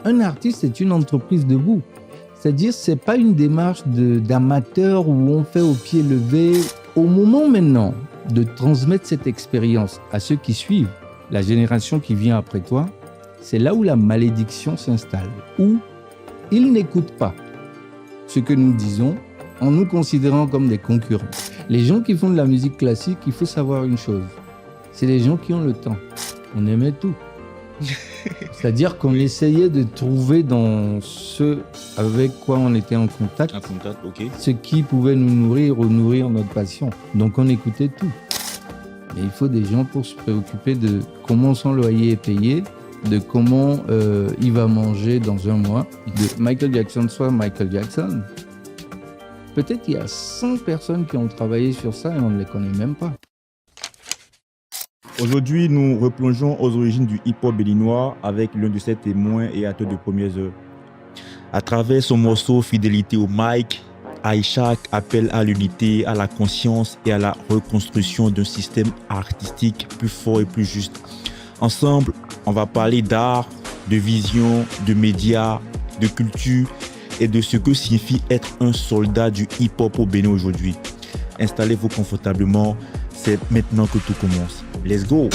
Un artiste est une entreprise debout. C'est-à-dire, ce n'est pas une démarche d'amateur où on fait au pied levé. Au moment maintenant de transmettre cette expérience à ceux qui suivent, la génération qui vient après toi, c'est là où la malédiction s'installe, où ils n'écoutent pas ce que nous disons en nous considérant comme des concurrents. Les gens qui font de la musique classique, il faut savoir une chose, c'est les gens qui ont le temps. On aimait tout. C'est-à-dire qu'on essayait de trouver dans ce avec quoi on était en contact, okay, ce qui pouvait nous nourrir ou nourrir notre passion. Donc on écoutait tout. Et il faut des gens pour se préoccuper de comment son loyer est payé, de comment il va manger dans un mois. De Michael Jackson soit Michael Jackson. Peut-être qu'il y a 100 personnes qui ont travaillé sur ça et on ne les connaît même pas. Aujourd'hui, nous replongeons aux origines du hip-hop béninois avec l'un de ses témoins et acteurs de premières heures. À travers son morceau Fidélité au mic, Aïchak appelle à l'unité, à la conscience et à la reconstruction d'un système artistique plus fort et plus juste. Ensemble, on va parler d'art, de vision, de médias, de culture et de ce que signifie être un soldat du hip-hop au Bénin aujourd'hui. Installez-vous confortablement, c'est maintenant que tout commence. Let's go!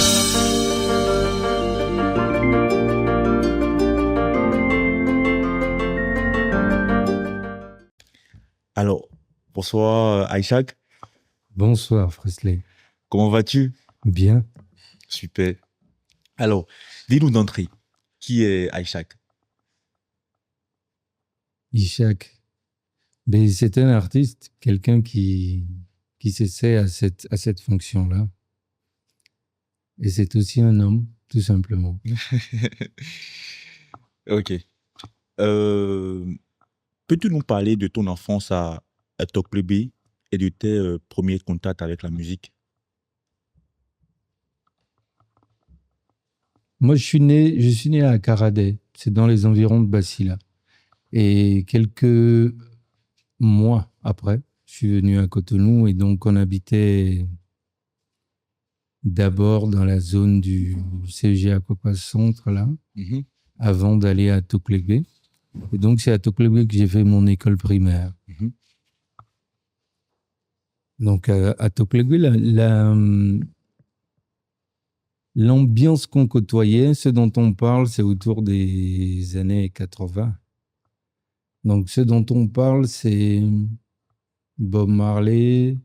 Alors, bonsoir Aïchak. Bonsoir Fresley. Comment vas-tu? Bien. Super. Alors, dis-nous d'entrée, qui est Aïchak? Ishak, ben, c'est un artiste, quelqu'un qui s'essaie à cette fonction-là. Et c'est aussi un homme, tout simplement. Ok. Peux-tu nous parler de ton enfance à Toklebe et de tes premiers contacts avec la musique? Moi, je suis né à Karadé, c'est dans les environs de Bassila. Et quelques mois après, je suis venu à Cotonou et donc on habitait d'abord dans la zone du CG Akokwa Centre, là, avant d'aller à Toklebe. Et donc, c'est à Toklebe que j'ai fait mon école primaire. Donc, à Toklebe, l'ambiance qu'on côtoyait, ce dont on parle, c'est autour des années 80. Donc, ce dont on parle, c'est Bob Marley,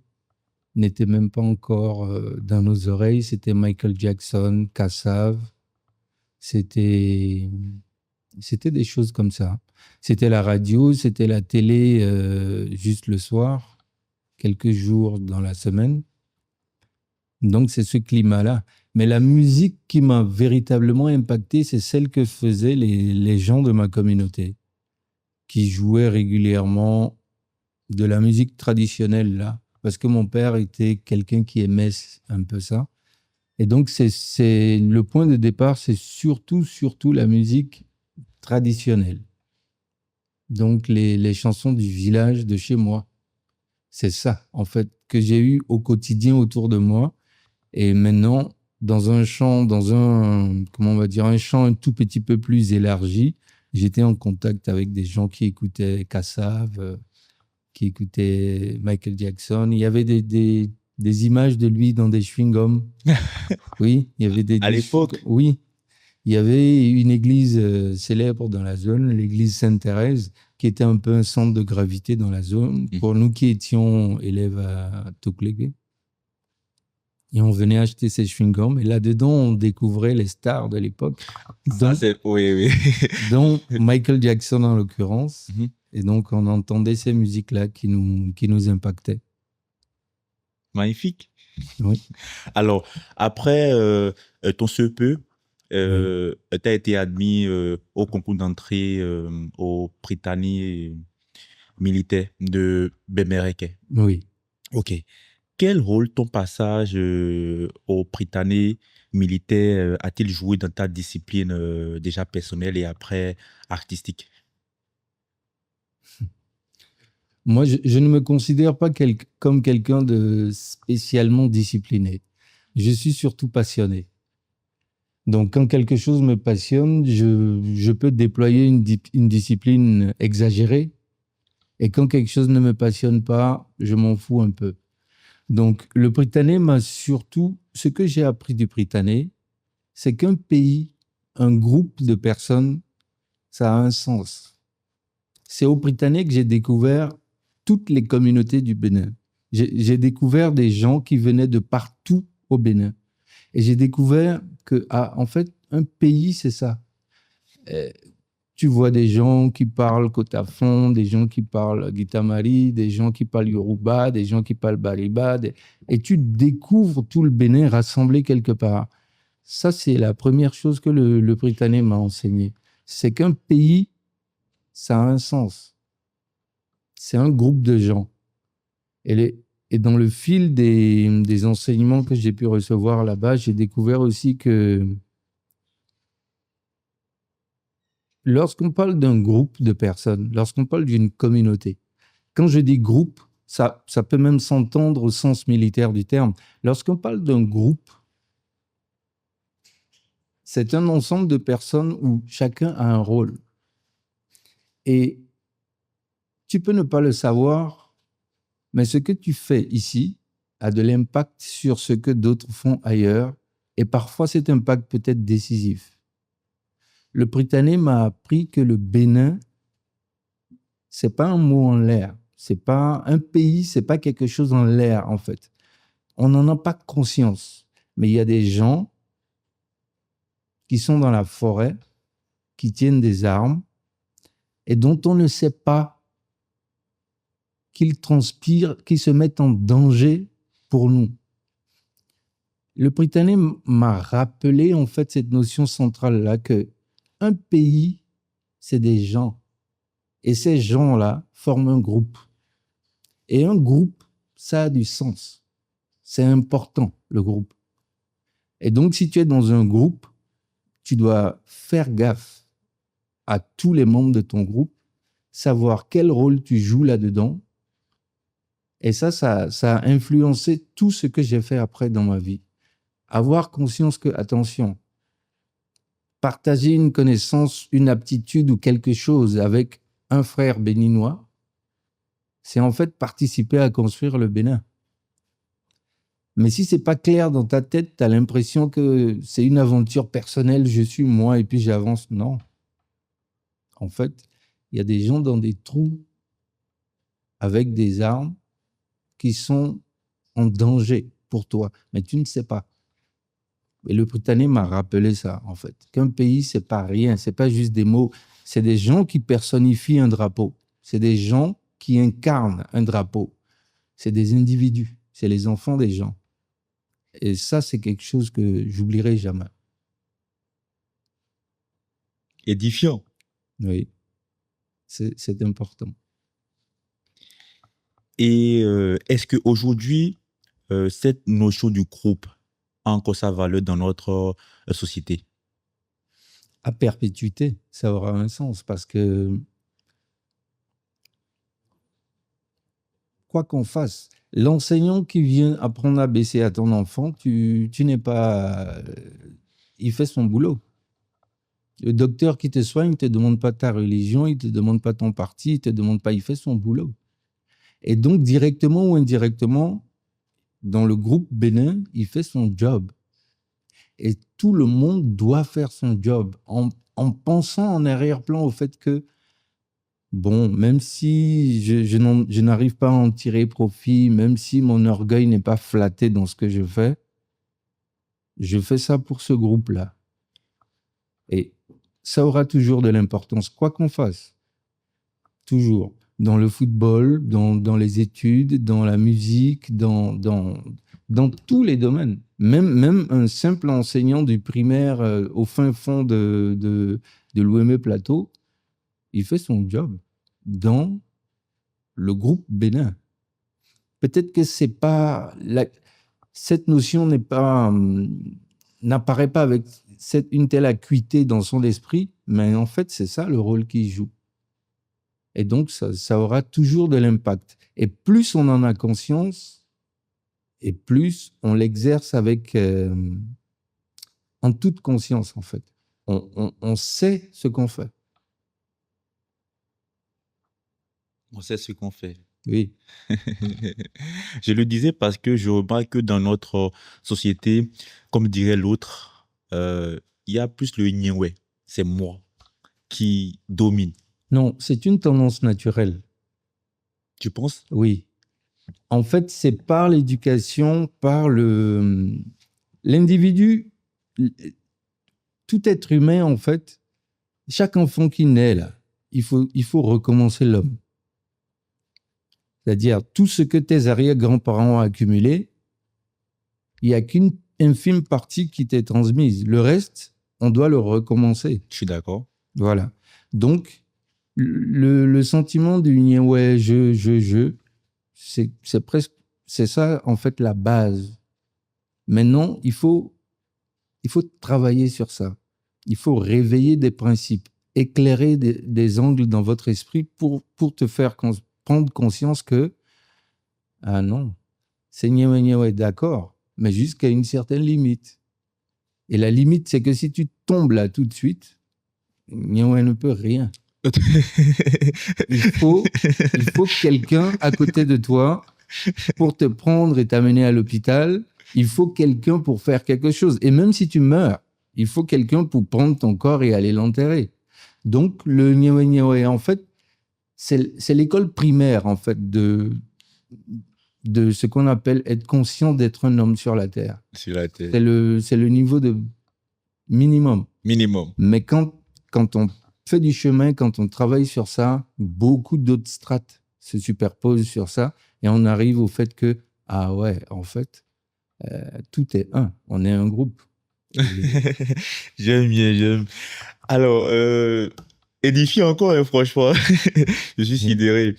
n'était même pas encore dans nos oreilles, c'était Michael Jackson, Kassav, c'était des choses comme ça. C'était la radio, c'était la télé juste le soir, quelques jours dans la semaine. Donc, c'est ce climat-là. Mais la musique qui m'a véritablement impacté, c'est celle que faisaient les gens de ma communauté, qui jouaient régulièrement de la musique traditionnelle, là, parce que mon père était quelqu'un qui aimait un peu ça. Et donc, c'est le point de départ, c'est surtout la musique traditionnelle. Donc, les chansons du village de chez moi. C'est ça, en fait, que j'ai eu au quotidien autour de moi. Et maintenant, dans un champ, comment on va dire, un champ un tout petit peu plus élargi, j'étais en contact avec des gens qui écoutaient Kassav, qui écoutaient Michael Jackson. Il y avait des images de lui dans des chewing-gums. Oui, il y avait à l'époque. Oui, il y avait une église célèbre dans la zone, l'église Sainte-Thérèse, qui était un peu un centre de gravité dans la zone, pour nous qui étions élèves à Toklebe. Et on venait acheter ces chewing-gums. Et là-dedans, on découvrait les stars de l'époque. Oui. Dont Michael Jackson, en l'occurrence. Et donc, on entendait ces musiques-là qui nous impactaient. Magnifique. Oui. Alors, après ton CEPE, tu as été admis au concours d'entrée au Prytanée militaire de Bemereke. Oui. Ok. Quel rôle ton passage au Prytanée militaire a-t-il joué dans ta discipline déjà personnelle et après artistique? Moi, je ne me considère pas comme quelqu'un de spécialement discipliné. Je suis surtout passionné. Donc, quand quelque chose me passionne, je peux déployer une discipline exagérée. Et quand quelque chose ne me passionne pas, je m'en fous un peu. Donc, le Prytanée m'a surtout... Ce que j'ai appris du Prytanée, c'est qu'un pays, un groupe de personnes, ça a un sens. C'est au Prytanée que j'ai découvert toutes les communautés du Bénin. J'ai découvert des gens qui venaient de partout au Bénin. Et j'ai découvert que, en fait, un pays, c'est ça. Tu vois des gens qui parlent Kotafon, des gens qui parlent Gitamari, des gens qui parlent Yoruba, des gens qui parlent Bariba, et tu découvres tout le Bénin rassemblé quelque part. Ça, c'est la première chose que le Prytanée m'a enseigné. C'est qu'un pays, ça a un sens. C'est un groupe de gens. Et dans le fil des enseignements que j'ai pu recevoir là-bas, j'ai découvert aussi que lorsqu'on parle d'un groupe de personnes, lorsqu'on parle d'une communauté, quand je dis groupe, ça peut même s'entendre au sens militaire du terme. Lorsqu'on parle d'un groupe, c'est un ensemble de personnes où chacun a un rôle. Et tu peux ne pas le savoir, mais ce que tu fais ici a de l'impact sur ce que d'autres font ailleurs. Et parfois, cet impact peut être décisif. Le Prytanée m'a appris que le Bénin, c'est pas un mot en l'air. C'est pas un pays, c'est pas quelque chose en l'air, en fait. On n'en a pas conscience. Mais il y a des gens qui sont dans la forêt, qui tiennent des armes et dont on ne sait pas qu'ils transpirent, qu'ils se mettent en danger pour nous. Le Prytanée m'a rappelé, en fait, cette notion centrale-là que un pays, c'est des gens. Et ces gens-là forment un groupe. Et un groupe, ça a du sens. C'est important, le groupe. Et donc, si tu es dans un groupe, tu dois faire gaffe à tous les membres de ton groupe, savoir quel rôle tu joues là-dedans. Et ça a influencé tout ce que j'ai fait après dans ma vie. Avoir conscience que, attention, partager une connaissance, une aptitude ou quelque chose avec un frère béninois, c'est en fait participer à construire le Bénin. Mais si c'est pas clair dans ta tête, tu as l'impression que c'est une aventure personnelle, je suis moi et puis j'avance. Non. En fait, il y a des gens dans des trous avec des armes qui sont en danger pour toi, mais tu ne sais pas. Et le Prytanée m'a rappelé ça, en fait. Qu'un pays, c'est pas rien, c'est pas juste des mots, c'est des gens qui personnifient un drapeau. C'est des gens qui incarnent un drapeau. C'est des individus, c'est les enfants des gens. Et ça, c'est quelque chose que j'oublierai jamais. Édifiant. Oui, c'est important. Et est-ce qu'aujourd'hui, cette notion du groupe a encore sa valeur dans notre société? À perpétuité, ça aura un sens parce que quoi qu'on fasse, l'enseignant qui vient apprendre ABC à ton enfant, tu n'es pas... il fait son boulot. Le docteur qui te soigne ne te demande pas ta religion, il ne te demande pas ton parti, il ne te demande pas, il fait son boulot. Et donc, directement ou indirectement, dans le groupe Bénin, il fait son job. Et tout le monde doit faire son job en pensant en arrière-plan au fait que, bon, même si je n'arrive pas à en tirer profit, même si mon orgueil n'est pas flatté dans ce que je fais ça pour ce groupe-là. Et ça aura toujours de l'importance, quoi qu'on fasse. Toujours. Dans le football, dans les études, dans la musique, dans tous les domaines. Même un simple enseignant du primaire au fin fond de l'Ouémé Plateau, il fait son job dans le groupe Bénin. Peut-être que c'est pas cette notion n'apparaît pas avec une telle acuité dans son esprit, mais en fait, c'est ça le rôle qu'il joue. Et donc, ça aura toujours de l'impact. Et plus on en a conscience, et plus on l'exerce avec en toute conscience, en fait. On sait ce qu'on fait. On sait ce qu'on fait. Oui. Je le disais parce que je remarque que dans notre société, comme dirait l'autre, il y a plus le Nyingwe, c'est moi, qui domine. Non, c'est une tendance naturelle. Tu penses? Oui. En fait, c'est par l'éducation, par l'individu, tout être humain, en fait, chaque enfant qui naît, là, il faut recommencer l'homme. C'est-à-dire, tout ce que tes arrière-grands-parents ont accumulé, il n'y a qu'une infime partie qui t'est transmise. Le reste, on doit le recommencer. Je suis d'accord. Voilà. Donc, le sentiment du « ouais, c'est presque, c'est ça, en fait, la base. Maintenant, il faut travailler sur ça. Il faut réveiller des principes, éclairer des angles dans votre esprit pour te faire prendre conscience que, ah non, c'est ouais, d'accord, mais jusqu'à une certaine limite. Et la limite, c'est que si tu tombes là tout de suite, ouais ne peut rien. Il faut quelqu'un à côté de toi pour te prendre et t'amener à l'hôpital. Il faut quelqu'un pour faire quelque chose. Et même si tu meurs, il faut quelqu'un pour prendre ton corps et aller l'enterrer. Donc, le Nyewe, en fait, c'est l'école primaire, en fait, de ce qu'on appelle être conscient d'être un homme sur la Terre. Sur la Terre. C'est le niveau de minimum. Minimum. Mais quand on fait du chemin, quand on travaille sur ça, beaucoup d'autres strates se superposent sur ça et on arrive au fait que, ah ouais, en fait, tout est un. On est un groupe. J'aime bien, j'aime. Alors, édifié encore, hein, franchement. Je suis sidéré.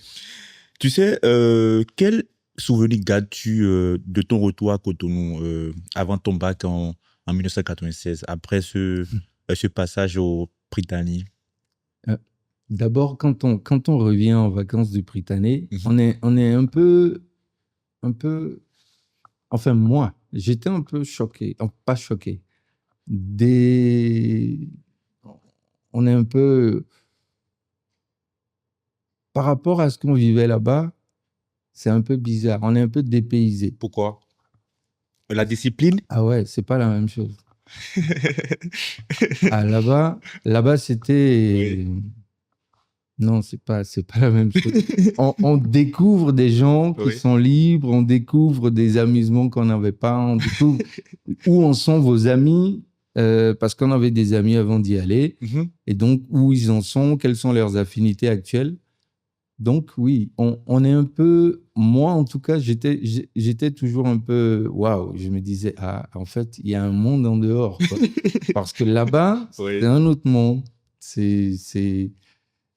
Tu sais, quel souvenir gardes-tu de ton retour à Cotonou avant ton bac en 1996, après ce passage au Prytanée? D'abord, quand on revient en vacances du Prytanée, on est un peu, enfin moi, j'étais un peu choqué, pas choqué. On est un peu, par rapport à ce qu'on vivait là-bas, c'est un peu bizarre. On est un peu dépaysé. Pourquoi? La discipline? Ah ouais, c'est pas la même chose. Ah, là-bas, c'était... Oui. Non, c'est pas la même chose. On découvre des gens qui sont libres, on découvre des amusements qu'on n'avait pas, on découvre où en sont vos amis, parce qu'on avait des amis avant d'y aller, et donc où ils en sont, quelles sont leurs affinités actuelles. Donc oui, on est un peu, moi en tout cas, j'étais toujours un peu, waouh, je me disais, ah, en fait, il y a un monde en dehors, quoi. Parce que là-bas, c'est un autre monde.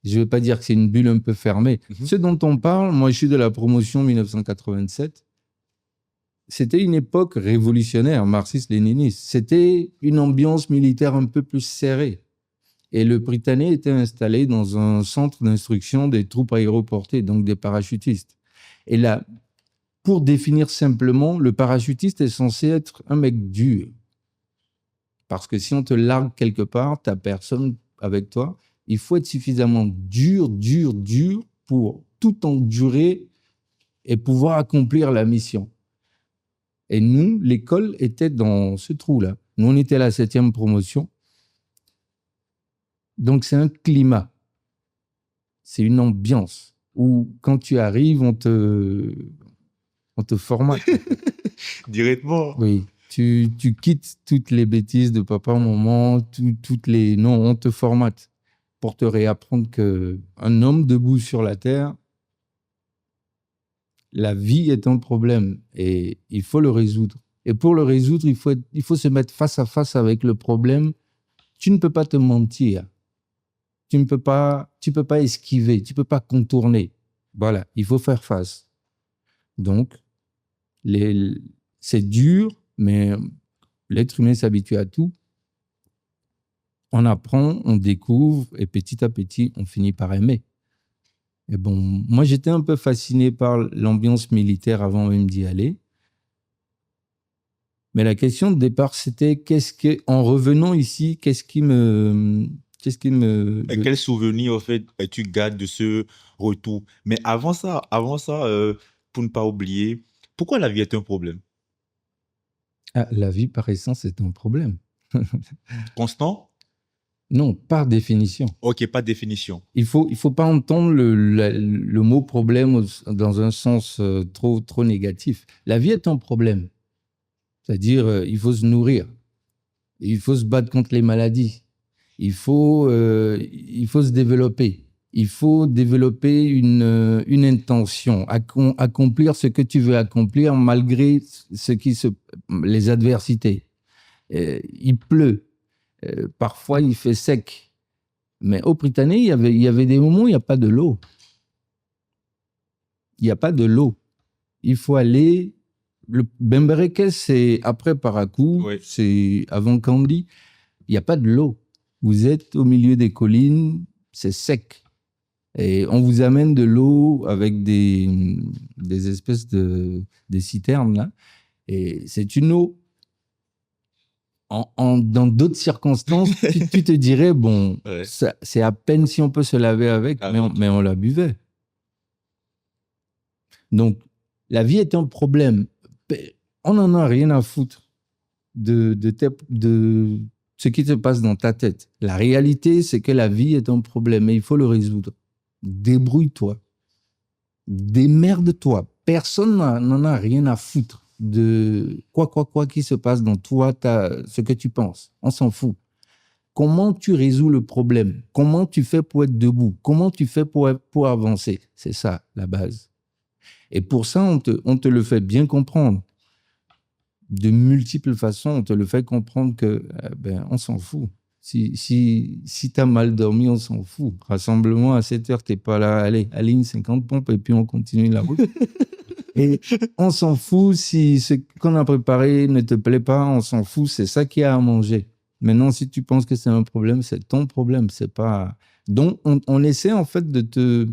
Je ne veux pas dire que c'est une bulle un peu fermée. Ce dont on parle, moi je suis de la promotion 1987, c'était une époque révolutionnaire, marxiste-léniniste. C'était une ambiance militaire un peu plus serrée. Et le Prytanée était installé dans un centre d'instruction des troupes aéroportées, donc des parachutistes. Et là, pour définir simplement, le parachutiste est censé être un mec dur. Parce que si on te largue quelque part, tu n'as personne avec toi. Il faut être suffisamment dur pour tout endurer et pouvoir accomplir la mission. Et nous, l'école était dans ce trou-là. Nous, on était à la 7e promotion. Donc, c'est un climat. C'est une ambiance où, quand tu arrives, on te formate. Directement. Oui. Tu quittes toutes les bêtises de papa, maman, toutes les... Non, on te formate pour te réapprendre qu'un homme debout sur la terre, la vie est un problème et il faut le résoudre. Et pour le résoudre, il faut se mettre face à face avec le problème. Tu ne peux pas te mentir. Tu ne peux pas esquiver, tu ne peux pas contourner. Voilà, il faut faire face. Donc, c'est dur, mais l'être humain s'habitue à tout. On apprend, on découvre, et petit à petit, on finit par aimer. Et bon, moi, j'étais un peu fasciné par l'ambiance militaire avant même d'y aller. Mais la question de départ, c'était en revenant ici, qu'est-ce qui me. Et quel souvenir, en fait, tu gardes de ce retour? Mais avant ça, pour ne pas oublier, pourquoi la vie est un problème? Ah, la vie, par essence, est un problème. Constant? Non, par définition. Ok, pas de définition. Il faut pas entendre le mot problème dans un sens trop négatif. La vie est un problème. C'est-à-dire, il faut se nourrir. Il faut se battre contre les maladies. Il faut se développer. Il faut développer une intention, accomplir ce que tu veux accomplir malgré les adversités. Il pleut. Parfois, il fait sec. Mais au Britannique, il y avait des moments où il n'y a pas de l'eau. Il n'y a pas de l'eau. Il faut aller. Le Bembereke, c'est après Parakou, Oui. c'est avant Kandy. Il n'y a pas de l'eau. Vous êtes au milieu des collines, c'est sec. Et on vous amène de l'eau avec des espèces des citernes, là. Et c'est une eau. Dans d'autres circonstances, tu te dirais, bon, Ouais. c'est à peine si on peut se laver avec, mais on la buvait. Donc, la vie est un problème. On n'en a rien à foutre de ce qui se passe dans ta tête. La réalité, c'est que la vie est un problème et il faut le résoudre. Débrouille-toi. Démerde-toi. Personne n'en a rien à foutre de quoi qui se passe dans toi, ce que tu penses. On s'en fout. Comment tu résous le problème? Comment tu fais pour être debout? Comment tu fais pour avancer? C'est ça, la base. Et pour ça, on te le fait bien comprendre. De multiples façons, on te le fait comprendre que on s'en fout. Si tu as mal dormi, on s'en fout. Rassemblement à 7 heures, tu n'es pas là. Allez, aligne 50 pompes et puis on continue la route. Et on s'en fout si ce qu'on a préparé ne te plaît pas, on s'en fout, c'est ça qu'il y a à manger. Maintenant, si tu penses que c'est un problème, c'est ton problème, c'est pas... Donc, on essaie en fait de te...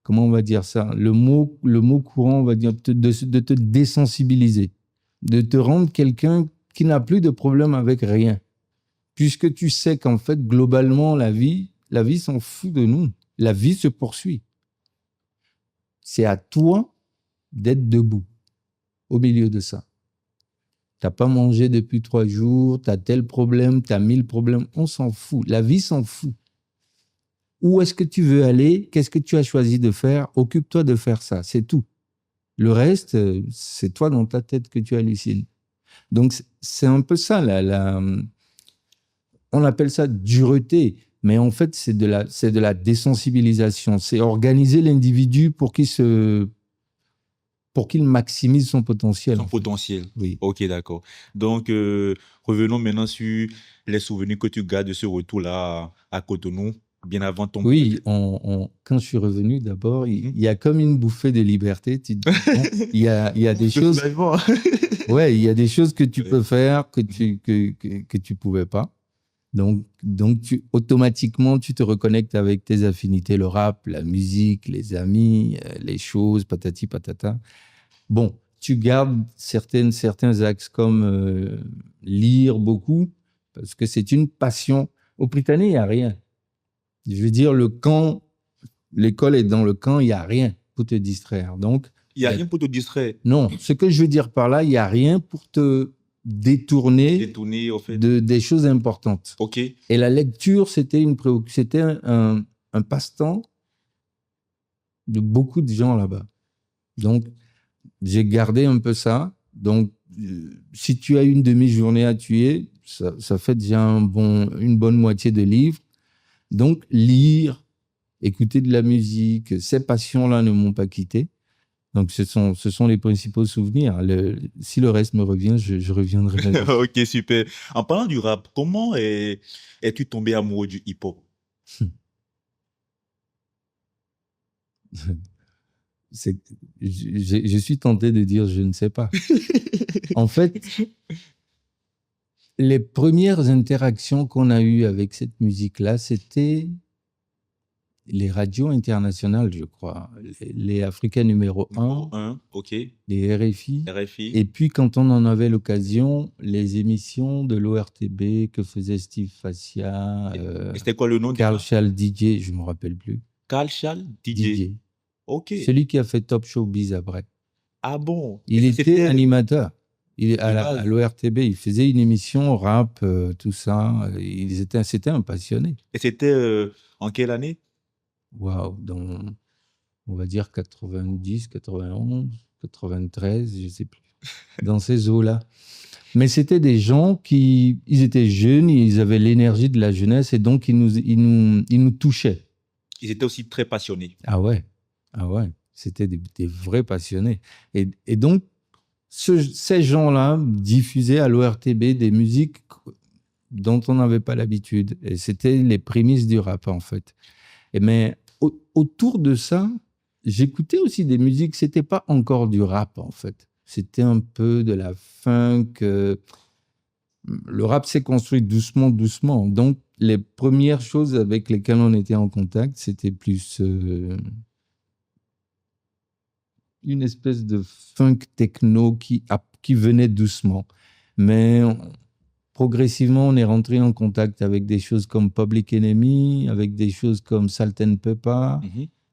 Comment on va dire ça? Le mot courant, on va dire, de te désensibiliser, de te rendre quelqu'un qui n'a plus de problème avec rien. Puisque tu sais qu'en fait, globalement, la vie s'en fout de nous. La vie se poursuit. C'est à toi d'être debout au milieu de ça. Tu n'as pas mangé depuis 3 jours, tu as tel problème, tu as 1000 problèmes. On s'en fout. La vie s'en fout. Où est-ce que tu veux aller? Qu'est-ce que tu as choisi de faire? Occupe-toi de faire ça. C'est tout. Le reste, c'est toi dans ta tête que tu hallucines. Donc, c'est un peu ça. On appelle ça dureté. Mais en fait, c'est de la désensibilisation. C'est organiser l'individu pour qu'il maximise son potentiel. Son potentiel. Oui. Ok, d'accord. Donc, revenons maintenant sur les souvenirs que tu gardes de ce retour-là à Cotonou, bien avant ton... Oui, quand je suis revenu, d'abord, il y a comme une bouffée de liberté. Tu te dis, bon, il y a des choses... Ouais, il y a des choses que tu peux faire que tu pouvais pas. Donc automatiquement, tu te reconnectes avec tes affinités, le rap, la musique, les amis, les choses, patati patata. Bon, tu gardes certains axes comme lire beaucoup, parce que c'est une passion. Au Britannique, il n'y a rien. Je veux dire, l'école est dans le camp, il n'y a rien pour te distraire. Donc, il n'y a rien pour te distraire. Non, ce que je veux dire par là, il n'y a rien pour te détourner au fait. des choses importantes. Ok. Et la lecture, c'était un passe-temps de beaucoup de gens là-bas. Donc, j'ai gardé un peu ça. Donc, si tu as une demi-journée à tuer, ça fait déjà une bonne moitié de livres. Donc, lire, écouter de la musique, ces passions-là ne m'ont pas quitté. Donc, ce sont les principaux souvenirs. Si le reste me revient, je reviendrai. Ok, super. En parlant du rap, comment es-tu tombé amoureux du hip-hop? Je suis tenté de dire je ne sais pas. En fait, les premières interactions qu'on a eues avec cette musique-là, c'était les radios internationales, je crois. Les Africains numéro 1, ok. les RFI. RFI. Et puis, quand on en avait l'occasion, les émissions de l'ORTB que faisait Steve Fascia, Et c'était quoi le nom Carl déjà? Charles DJ, je ne me rappelle plus. Carl Charles DJ. Ok. Celui qui a fait Top Showbiz après. Ah bon? Il était animateur. base. À l'ORTB, il faisait une émission rap, tout ça. C'était un passionné. Et c'était en quelle année? Waouh, on va dire 90, 91, 93, je ne sais plus, dans ces eaux-là. Mais c'était des gens ils étaient jeunes, ils avaient l'énergie de la jeunesse et donc ils nous touchaient. Ils étaient aussi très passionnés. Ah ouais, c'était des vrais passionnés. Et donc, ces gens-là diffusaient à l'ORTB des musiques dont on n'avait pas l'habitude. Et c'était les prémices du rap, en fait. Mais autour de ça, j'écoutais aussi des musiques, c'était pas encore du rap, en fait. C'était un peu de la funk. Le rap s'est construit doucement, doucement. Donc, les premières choses avec lesquelles on était en contact, c'était plus une espèce de funk techno qui venait doucement. Mais progressivement, on est rentré en contact avec des choses comme Public Enemy, avec des choses comme Salt and Pepper,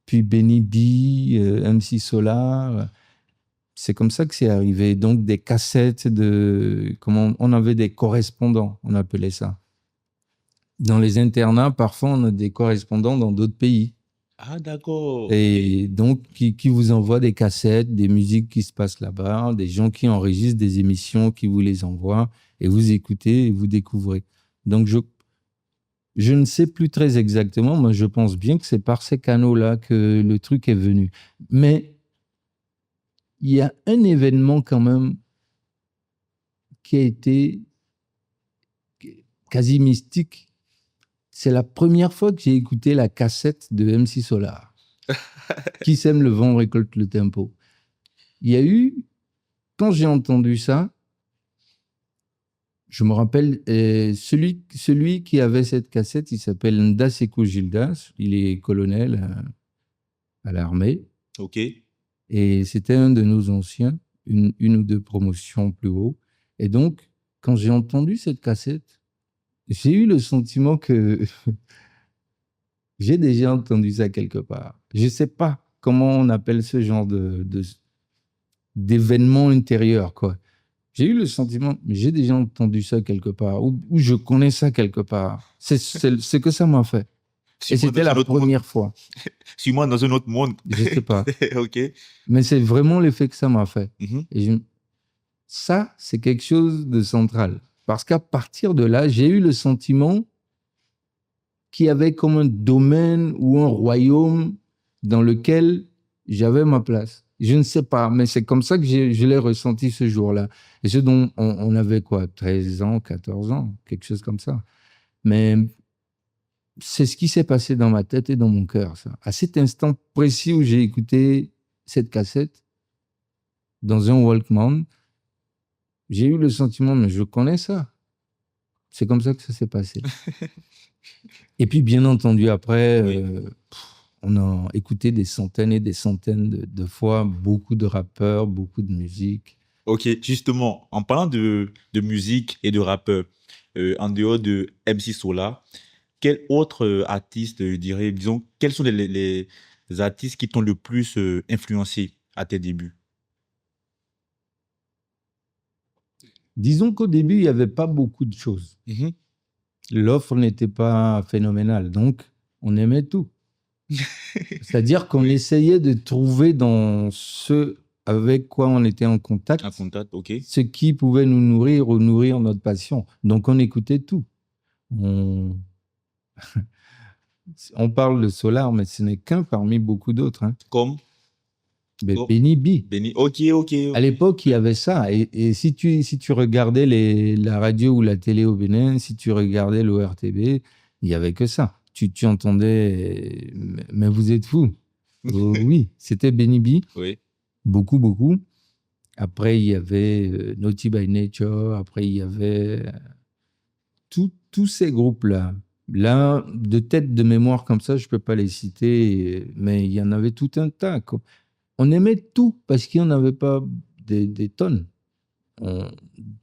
puis Benny B, MC Solar. C'est comme ça que c'est arrivé. Donc, des cassettes on avait des correspondants, on appelait ça. Dans les internats, parfois, on a des correspondants dans d'autres pays. Ah, d'accord. Et donc, qui vous envoient des cassettes, des musiques qui se passent là-bas, des gens qui enregistrent des émissions, qui vous les envoient, et vous écoutez et vous découvrez. Donc, je ne sais plus très exactement, mais je pense bien que c'est par ces canaux-là que le truc est venu. Mais il y a un événement quand même qui a été quasi mystique. C'est la première fois que j'ai écouté la cassette de MC Solar. Qui sème le vent récolte le tempo. Il y a eu, quand j'ai entendu ça, je me rappelle, celui qui avait cette cassette, il s'appelle Ndaseko Gildas, il est colonel à l'armée. Ok. Et c'était un de nos anciens, une ou deux promotions plus haut. Et donc, quand j'ai entendu cette cassette, j'ai eu le sentiment que j'ai déjà entendu ça quelque part. Je ne sais pas comment on appelle ce genre d'événement intérieur, quoi. J'ai eu le sentiment, mais j'ai déjà entendu ça quelque part, ou je connais ça quelque part. C'est ce que ça m'a fait. Et c'était la première fois. Suis-moi dans un autre monde. Je ne sais pas. Ok. Mais c'est vraiment l'effet que ça m'a fait. Et ça, c'est quelque chose de central. Parce qu'à partir de là, j'ai eu le sentiment qu'il y avait comme un domaine ou un royaume dans lequel j'avais ma place. Je ne sais pas, mais c'est comme ça que je l'ai ressenti ce jour-là. Et ce dont on avait quoi, 13 ans, 14 ans, quelque chose comme ça. Mais c'est ce qui s'est passé dans ma tête et dans mon cœur, ça. À cet instant précis où j'ai écouté cette cassette, dans un Walkman, j'ai eu le sentiment, mais je connais ça. C'est comme ça que ça s'est passé. Et puis, bien entendu, après, on a écouté des centaines et des centaines de fois, beaucoup de rappeurs, beaucoup de musique. Ok, justement, en parlant de musique et de rappeurs, en dehors de MC Solar, quel autre artiste, je dirais, disons, quels sont les artistes qui t'ont le plus influencé à tes débuts? Disons qu'au début, il n'y avait pas beaucoup de choses. L'offre n'était pas phénoménale, donc on aimait tout. C'est-à-dire qu'on essayait de trouver dans ce avec quoi on était en contact, ok. Ce qui pouvait nous nourrir ou nourrir notre passion. Donc on écoutait tout. On parle de Solar, mais ce n'est qu'un parmi beaucoup d'autres. Hein. Comme Benny B. Ok. À l'époque, il y avait ça. Et si tu regardais la radio ou la télé au Bénin, si tu regardais l'ORTB, il n'y avait que ça. Tu entendais, mais vous êtes fous. Oui, c'était Benny B. Oui. Beaucoup. Après, il y avait Naughty by Nature. Après, il y avait tous ces groupes-là. Là, de tête de mémoire comme ça, je ne peux pas les citer, mais il y en avait tout un tas, quoi. On aimait tout parce qu'il n'y en avait pas des tonnes.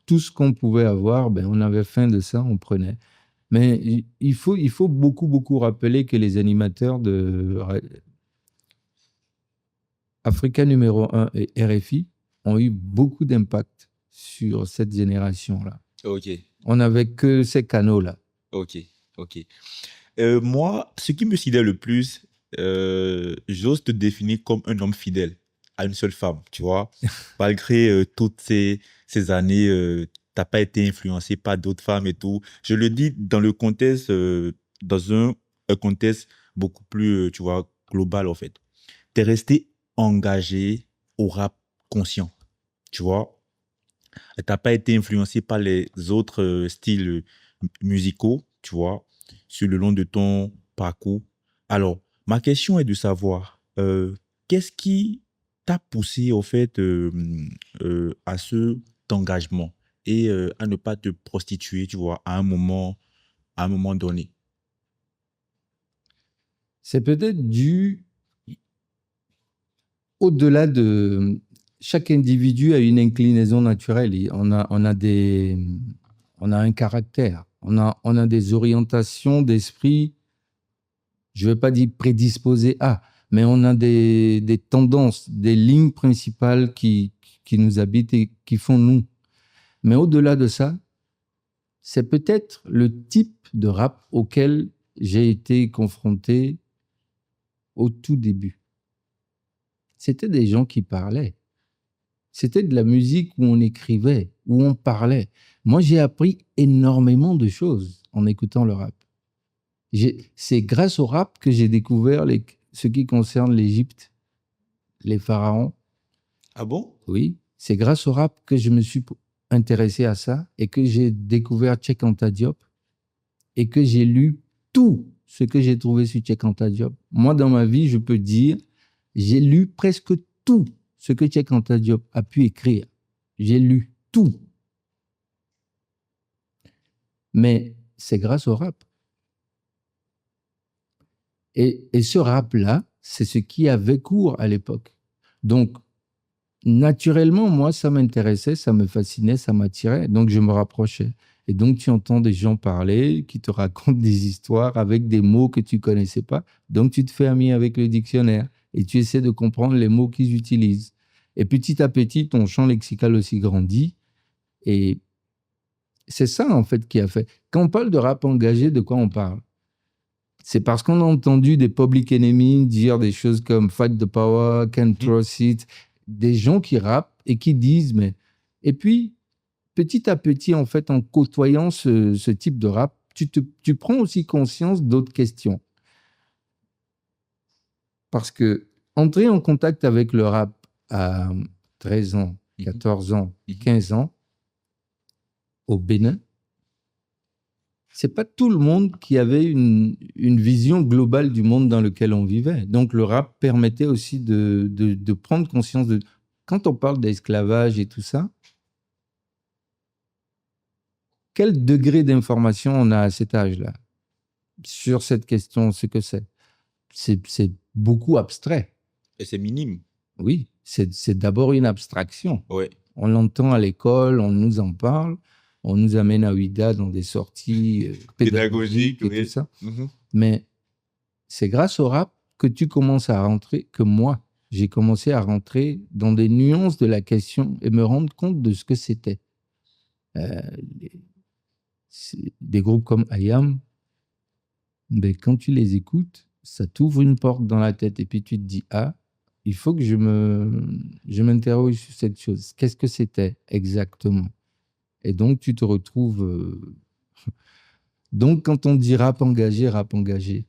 Tout ce qu'on pouvait avoir, ben, on avait faim de ça, on prenait. Mais il faut beaucoup, beaucoup rappeler que les animateurs de Africa numéro 1 et RFI ont eu beaucoup d'impact sur cette génération-là. Ok, On n'avait que ces canaux-là. ok, ok. Moi, ce qui me sidère le plus, j'ose te définir comme un homme fidèle à une seule femme, tu vois. Malgré toutes ces années, t'as pas été influencé par d'autres femmes et tout. Je le dis dans le contexte, dans un contexte beaucoup plus, tu vois, global en fait. T'es resté engagé au rap conscient, tu vois. T'as pas été influencé par les autres styles musicaux, tu vois, sur le long de ton parcours. Alors, ma question est de savoir, qu'est-ce qui t'a poussé, au fait, à cet engagement et à ne pas te prostituer, tu vois, à un moment donné? C'est peut-être dû au-delà de... Chaque individu a une inclinaison naturelle. On a un caractère, on a des orientations d'esprit, je ne veux pas dire prédisposées à, mais on a des tendances, des lignes principales qui nous habitent et qui font nous. Mais au-delà de ça, c'est peut-être le type de rap auquel j'ai été confronté au tout début. C'était des gens qui parlaient. C'était de la musique où on écrivait, où on parlait. Moi, j'ai appris énormément de choses en écoutant le rap. C'est grâce au rap que j'ai découvert ce qui concerne l'Égypte, les pharaons. Ah bon? Oui, c'est grâce au rap que je me suis intéressé à ça et que j'ai découvert Cheikh Anta Diop et que j'ai lu tout ce que j'ai trouvé sur Cheikh Anta Diop. Moi, dans ma vie, je peux dire, j'ai lu presque tout ce que Cheikh Anta Diop a pu écrire. J'ai lu tout. Mais c'est grâce au rap. Et ce rap-là, c'est ce qui avait cours à l'époque. Donc, naturellement, moi, ça m'intéressait, ça me fascinait, ça m'attirait. Donc, je me rapprochais. Et donc, tu entends des gens parler, qui te racontent des histoires avec des mots que tu ne connaissais pas. Donc, tu te fais ami avec le dictionnaire et tu essaies de comprendre les mots qu'ils utilisent. Et petit à petit, ton champ lexical aussi grandit. Et c'est ça, en fait, qui a fait. Quand on parle de rap engagé, de quoi on parle? C'est parce qu'on a entendu des Public Enemy dire des choses comme Fight the Power, Can't Trust It, des gens qui rappent et qui disent, mais. Et puis, petit à petit, en fait, en côtoyant ce type de rap, tu prends aussi conscience d'autres questions. Parce que entrer en contact avec le rap à 13 ans, 14 ans, 15 ans, au Bénin, c'est pas tout le monde qui avait une vision globale du monde dans lequel on vivait. Donc, le rap permettait aussi de prendre conscience de... Quand on parle d'esclavage et tout ça, quel degré d'information on a à cet âge-là sur cette question, ce que c'est? C'est beaucoup abstrait. Et c'est minime. Oui, c'est d'abord une abstraction. Ouais. On l'entend à l'école, on nous en parle, on nous amène à Ouida dans des sorties pédagogiques et tout ça. Mais c'est grâce au rap que tu commences à rentrer, que moi, j'ai commencé à rentrer dans des nuances de la question et me rendre compte de ce que c'était. Des groupes comme IAM, ben, quand tu les écoutes, ça t'ouvre une porte dans la tête et puis tu te dis, ah, il faut que je m'interroge sur cette chose. Qu'est-ce que c'était exactement? Et donc, tu te retrouves... Donc, quand on dit rap engagé,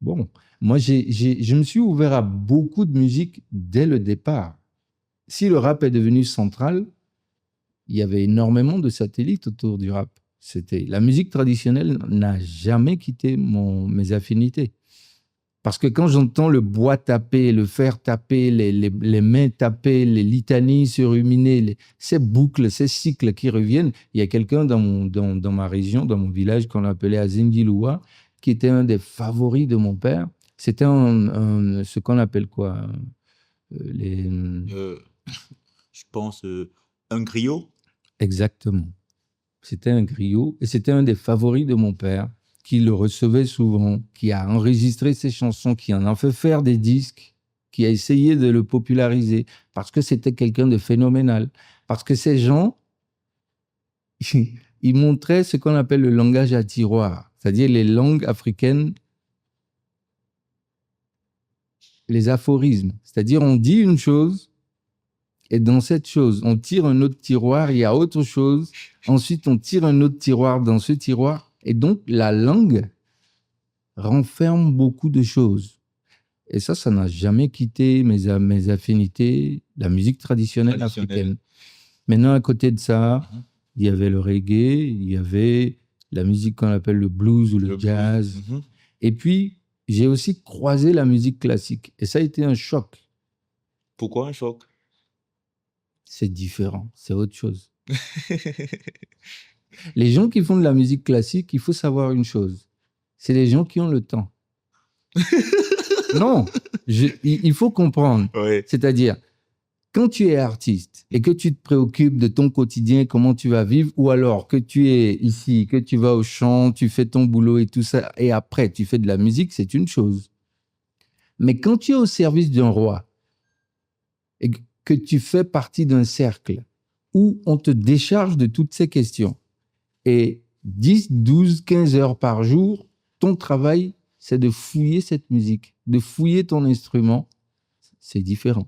bon, moi, je me suis ouvert à beaucoup de musique dès le départ. Si le rap est devenu central, il y avait énormément de satellites autour du rap. La musique traditionnelle n'a jamais quitté mes affinités. Parce que quand j'entends le bois taper, le fer taper, les mains taper, les litanies se ruminer, ces boucles, ces cycles qui reviennent, il y a quelqu'un dans ma région, dans mon village, qu'on appelait Azindiloua, qui était un des favoris de mon père. C'était ce qu'on appelle quoi les... Je pense un griot. Exactement. C'était un griot et c'était un des favoris de mon père, qui le recevait souvent, qui a enregistré ses chansons, qui en a fait faire des disques, qui a essayé de le populariser, parce que c'était quelqu'un de phénoménal. Parce que ces gens, ils montraient ce qu'on appelle le langage à tiroir, c'est-à-dire les langues africaines, les aphorismes. C'est-à-dire on dit une chose, et dans cette chose, on tire un autre tiroir, il y a autre chose. Ensuite, on tire un autre tiroir dans ce tiroir. Et donc, la langue renferme beaucoup de choses. Et ça n'a jamais quitté mes affinités, la musique traditionnelle africaine. Maintenant, à côté de ça, il y avait le reggae, il y avait la musique qu'on appelle le blues ou le jazz. Et puis, j'ai aussi croisé la musique classique. Et ça a été un choc. Pourquoi un choc? C'est différent, c'est autre chose. Les gens qui font de la musique classique, il faut savoir une chose. C'est les gens qui ont le temps. Non, il faut comprendre. Ouais. C'est-à-dire, quand tu es artiste et que tu te préoccupes de ton quotidien, comment tu vas vivre, ou alors que tu es ici, que tu vas au champ, tu fais ton boulot et tout ça, et après tu fais de la musique, c'est une chose. Mais quand tu es au service d'un roi et que tu fais partie d'un cercle où on te décharge de toutes ces questions, et 10, 12, 15 heures par jour, ton travail, c'est de fouiller cette musique, de fouiller ton instrument. C'est différent.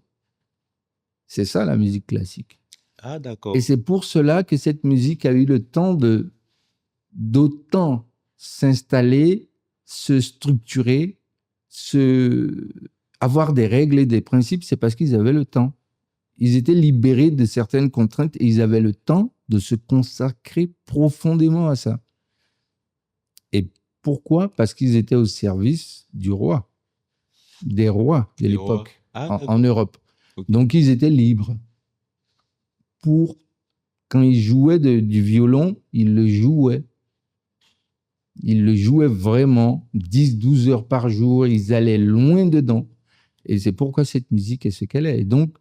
C'est ça la musique classique. Ah, d'accord. Et c'est pour cela que cette musique a eu le temps d'autant s'installer, se structurer, avoir des règles et des principes. C'est parce qu'ils avaient le temps. Ils étaient libérés de certaines contraintes et ils avaient le temps de se consacrer profondément à ça. Et pourquoi? Parce qu'ils étaient au service du roi, des rois de l'époque, en Europe. Okay. Donc, ils étaient libres. Quand ils jouaient du violon, ils le jouaient. Ils le jouaient vraiment 10, 12 heures par jour. Ils allaient loin dedans. Et c'est pourquoi cette musique est ce qu'elle est. Et donc,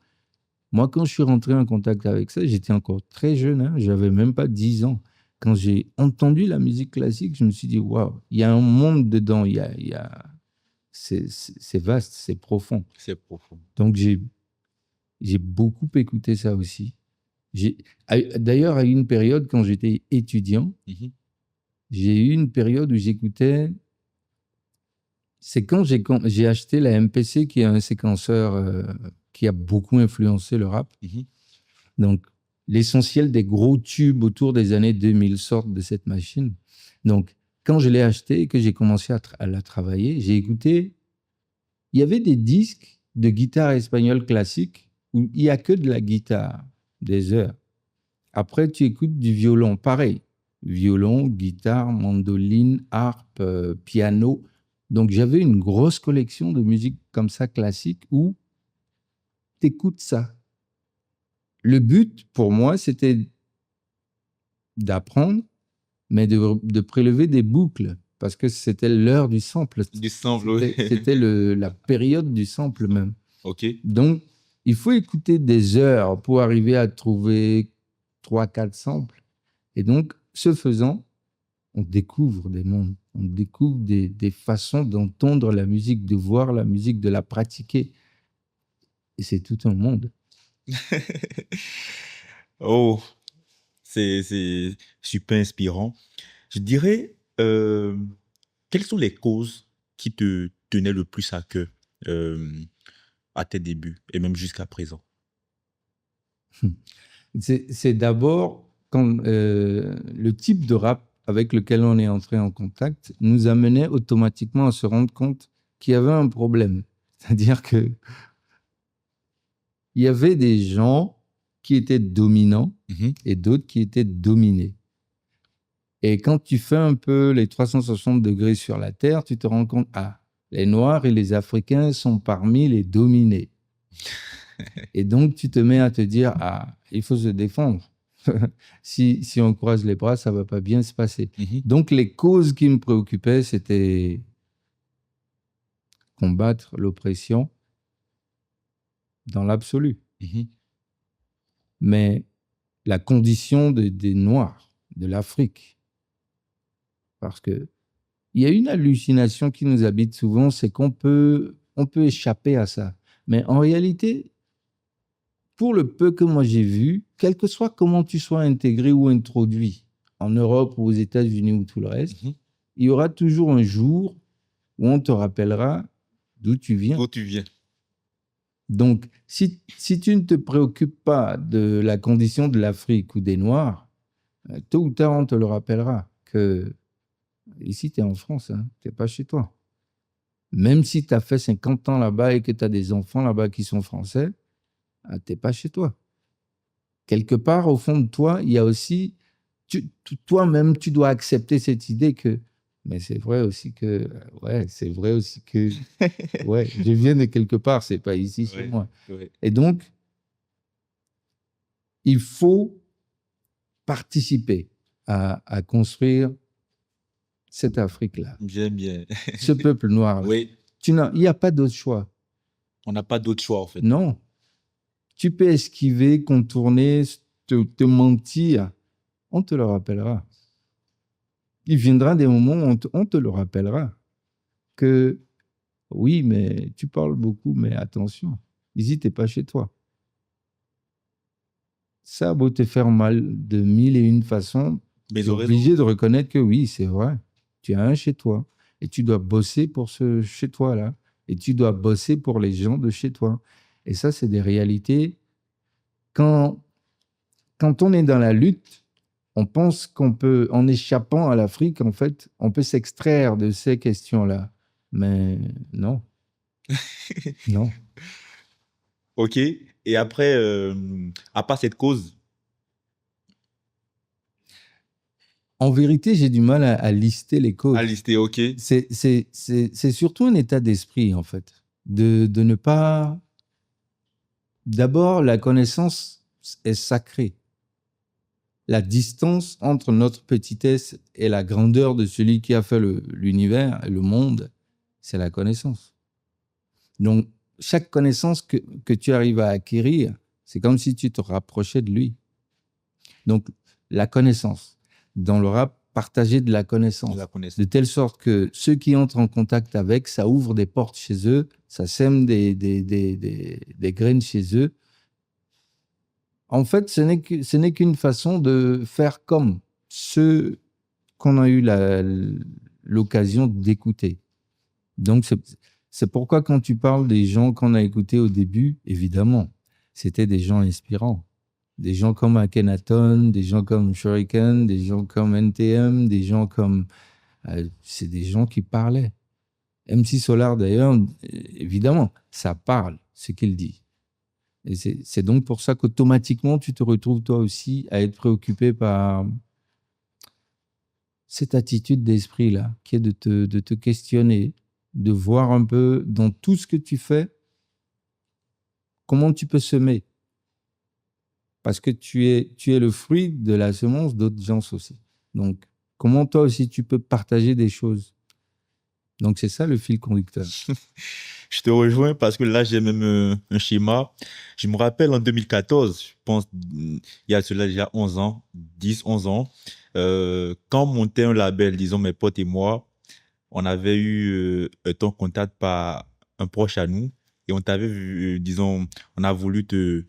moi, quand je suis rentré en contact avec ça, j'étais encore très jeune, hein, j'avais même pas 10 ans. Quand j'ai entendu la musique classique, je me suis dit, waouh, il y a un monde dedans, c'est vaste, c'est profond. C'est profond. Donc, j'ai beaucoup écouté ça aussi. D'ailleurs, à une période, quand j'étais étudiant, j'ai eu une période où j'écoutais... C'est quand j'ai acheté la MPC, qui est un séquenceur qui a beaucoup influencé le rap. Donc, l'essentiel des gros tubes autour des années 2000 sortent de cette machine. Donc, quand je l'ai acheté et que j'ai commencé à la travailler, j'ai écouté... Il y avait des disques de guitare espagnole classique où il n'y a que de la guitare, des heures. Après, tu écoutes du violon, pareil. Violon, guitare, mandoline, harpe, piano. Donc, j'avais une grosse collection de musique comme ça, classique, où tu écoutes ça. Le but, pour moi, c'était d'apprendre, mais de prélever des boucles, parce que c'était l'heure du sample. Du sample, oui. C'était la période du sample même. OK. Donc, il faut écouter des heures pour arriver à trouver 3-4 samples. Et donc, ce faisant, on découvre des mondes, on découvre des façons d'entendre la musique, de voir la musique, de la pratiquer. Et c'est tout un monde. Oh, c'est super inspirant. Je dirais, quelles sont les causes qui te tenaient le plus à cœur à tes débuts et même jusqu'à présent? C'est d'abord quand le type de rap avec lequel on est entré en contact nous amenait automatiquement à se rendre compte qu'il y avait un problème. C'est-à-dire que il y avait des gens qui étaient dominants et d'autres qui étaient dominés. Et quand tu fais un peu les 360 degrés sur la Terre, tu te rends compte, Les Noirs et les Africains sont parmi les dominés. Et donc, tu te mets à te dire, ah, il faut se défendre. Si on croise les bras, ça ne va pas bien se passer. Donc, les causes qui me préoccupaient, c'était combattre l'oppression dans l'absolu. Mais la condition des Noirs, de l'Afrique, parce que il y a une hallucination qui nous habite souvent, c'est qu'on peut échapper à ça. Mais en réalité, pour le peu que moi j'ai vu, quel que soit comment tu sois intégré ou introduit, en Europe ou aux États-Unis ou tout le reste, il y aura toujours un jour où on te rappellera d'où tu viens. D'où tu viens. Donc, si tu ne te préoccupes pas de la condition de l'Afrique ou des Noirs, tôt ou tard, on te le rappellera que ici, tu es en France, hein, tu n'es pas chez toi. Même si tu as fait 50 ans là-bas et que tu as des enfants là-bas qui sont français, tu n'es pas chez toi. Quelque part, au fond de toi, il y a aussi, toi-même, tu dois accepter cette idée que, mais c'est vrai aussi que, ouais, je viens de quelque part, c'est pas ici chez moi. Et donc, il faut participer à construire cette Afrique-là. J'aime bien. Ce peuple noir. Oui. Il n'y a pas d'autre choix. On n'a pas d'autre choix, en fait. Non. Tu peux esquiver, contourner, te mentir. On te le rappellera. Il viendra des moments où on te le rappellera. Que, oui, mais tu parles beaucoup, mais attention. Ici, tu n'es pas chez toi. Ça a beau te faire mal de mille et une façons, tu es obligé de reconnaître que oui, c'est vrai. Tu as un chez toi et tu dois bosser pour ce chez toi-là. Et tu dois bosser pour les gens de chez toi. Et ça, c'est des réalités. Quand on est dans la lutte, on pense qu'on peut, en échappant à l'Afrique, en fait, on peut s'extraire de ces questions-là. Mais non. Non. OK. Et après, à part cette cause, en vérité, j'ai du mal à lister les causes. À lister, OK. C'est surtout un état d'esprit, en fait. De ne pas... D'abord, la connaissance est sacrée. La distance entre notre petitesse et la grandeur de celui qui a fait l'univers et le monde, c'est la connaissance. Donc, chaque connaissance que tu arrives à acquérir, c'est comme si tu te rapprochais de lui. Donc, la connaissance. Dans le rap, partager de la connaissance. De telle sorte que ceux qui entrent en contact avec, ça ouvre des portes chez eux, ça sème des graines chez eux. En fait, ce n'est qu'une façon de faire comme ceux qu'on a eu l'occasion d'écouter. Donc, c'est pourquoi quand tu parles des gens qu'on a écoutés au début, évidemment, c'était des gens inspirants. Des gens comme Akhenaton, des gens comme Shuriken, des gens comme NTM, des gens comme... c'est des gens qui parlaient. MC Solar, d'ailleurs, évidemment, ça parle, ce qu'il dit. Et c'est donc pour ça qu'automatiquement, tu te retrouves toi aussi à être préoccupé par cette attitude d'esprit-là, qui est de te questionner, de voir un peu dans tout ce que tu fais, comment tu peux semer. Parce que tu es le fruit de la semence d'autres gens aussi. Donc, comment toi aussi tu peux partager des choses. Donc, c'est ça le fil conducteur. Je te rejoins parce que là, j'ai même un schéma. Je me rappelle en 2014, je pense, il y a cela déjà 11 ans, 10, 11 ans, quand on montait un label, disons mes potes et moi, on avait eu ton contact par un proche à nous et on t'avait vu, disons, on a voulu te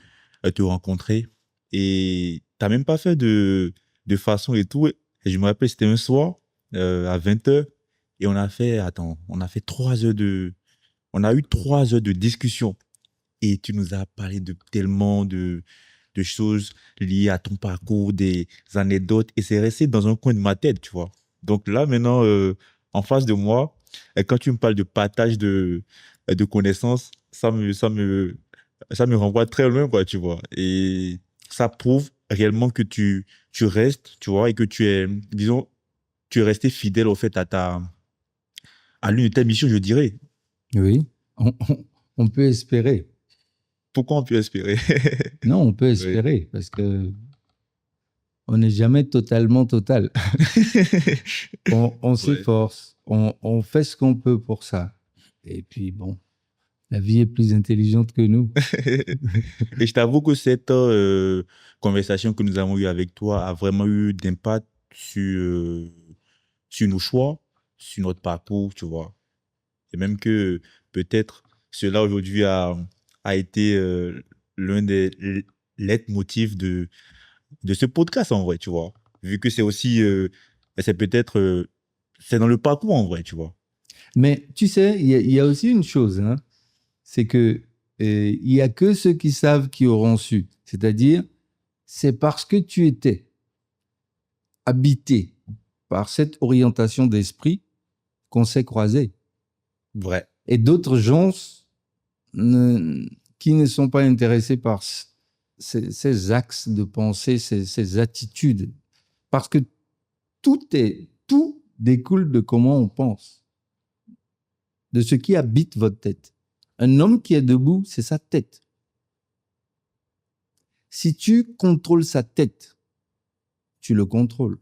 rencontrer et tu n'as même pas fait de façon et tout. Et je me rappelle, c'était un soir à 20h et on a fait 3 heures on a eu 3 heures de discussion et tu nous as parlé de tellement de choses liées à ton parcours, des anecdotes et c'est resté dans un coin de ma tête, tu vois. Donc là, maintenant, en face de moi, quand tu me parles de partage de connaissances, ça me renvoie très loin, quoi, tu vois. Et ça prouve réellement que tu restes, tu vois, et que tu es, disons, tu es resté fidèle au fait à l'une de tes missions, je dirais. Oui, on peut espérer. Pourquoi on peut espérer? Non, on peut espérer parce que on n'est jamais totalement total. On s'efforce, on fait ce qu'on peut pour ça. Et puis bon, la vie est plus intelligente que nous. Et je t'avoue que cette conversation que nous avons eue avec toi a vraiment eu d'impact sur nos choix, sur notre parcours, tu vois. Et même que peut-être cela aujourd'hui a été l'un des leitmotifs de ce podcast en vrai, tu vois. Vu que c'est aussi, c'est peut-être, c'est dans le parcours en vrai, tu vois. Mais tu sais, il y a aussi une chose, hein, c'est que il y a que ceux qui savent qui auront su. C'est-à-dire, c'est parce que tu étais habité par cette orientation d'esprit qu'on s'est croisés. Vrai. Et d'autres gens qui ne sont pas intéressés par ces axes de pensée, ces attitudes. Parce que tout découle de comment on pense, de ce qui habite votre tête. Un homme qui est debout, c'est sa tête. Si tu contrôles sa tête, tu le contrôles.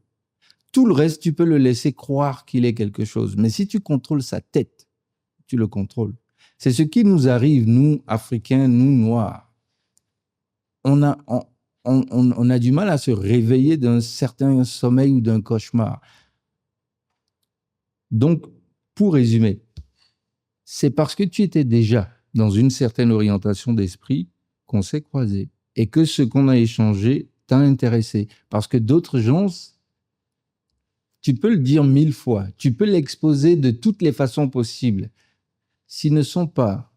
Tout le reste, tu peux le laisser croire qu'il est quelque chose. Mais si tu contrôles sa tête, tu le contrôles. C'est ce qui nous arrive, nous, Africains, nous, Noirs. On a du mal à se réveiller d'un certain sommeil ou d'un cauchemar. Donc, pour résumer, c'est parce que tu étais déjà dans une certaine orientation d'esprit qu'on s'est croisés et que ce qu'on a échangé t'a intéressé. Parce que d'autres gens, tu peux le dire 1000 fois, tu peux l'exposer de toutes les façons possibles. S'ils ne sont pas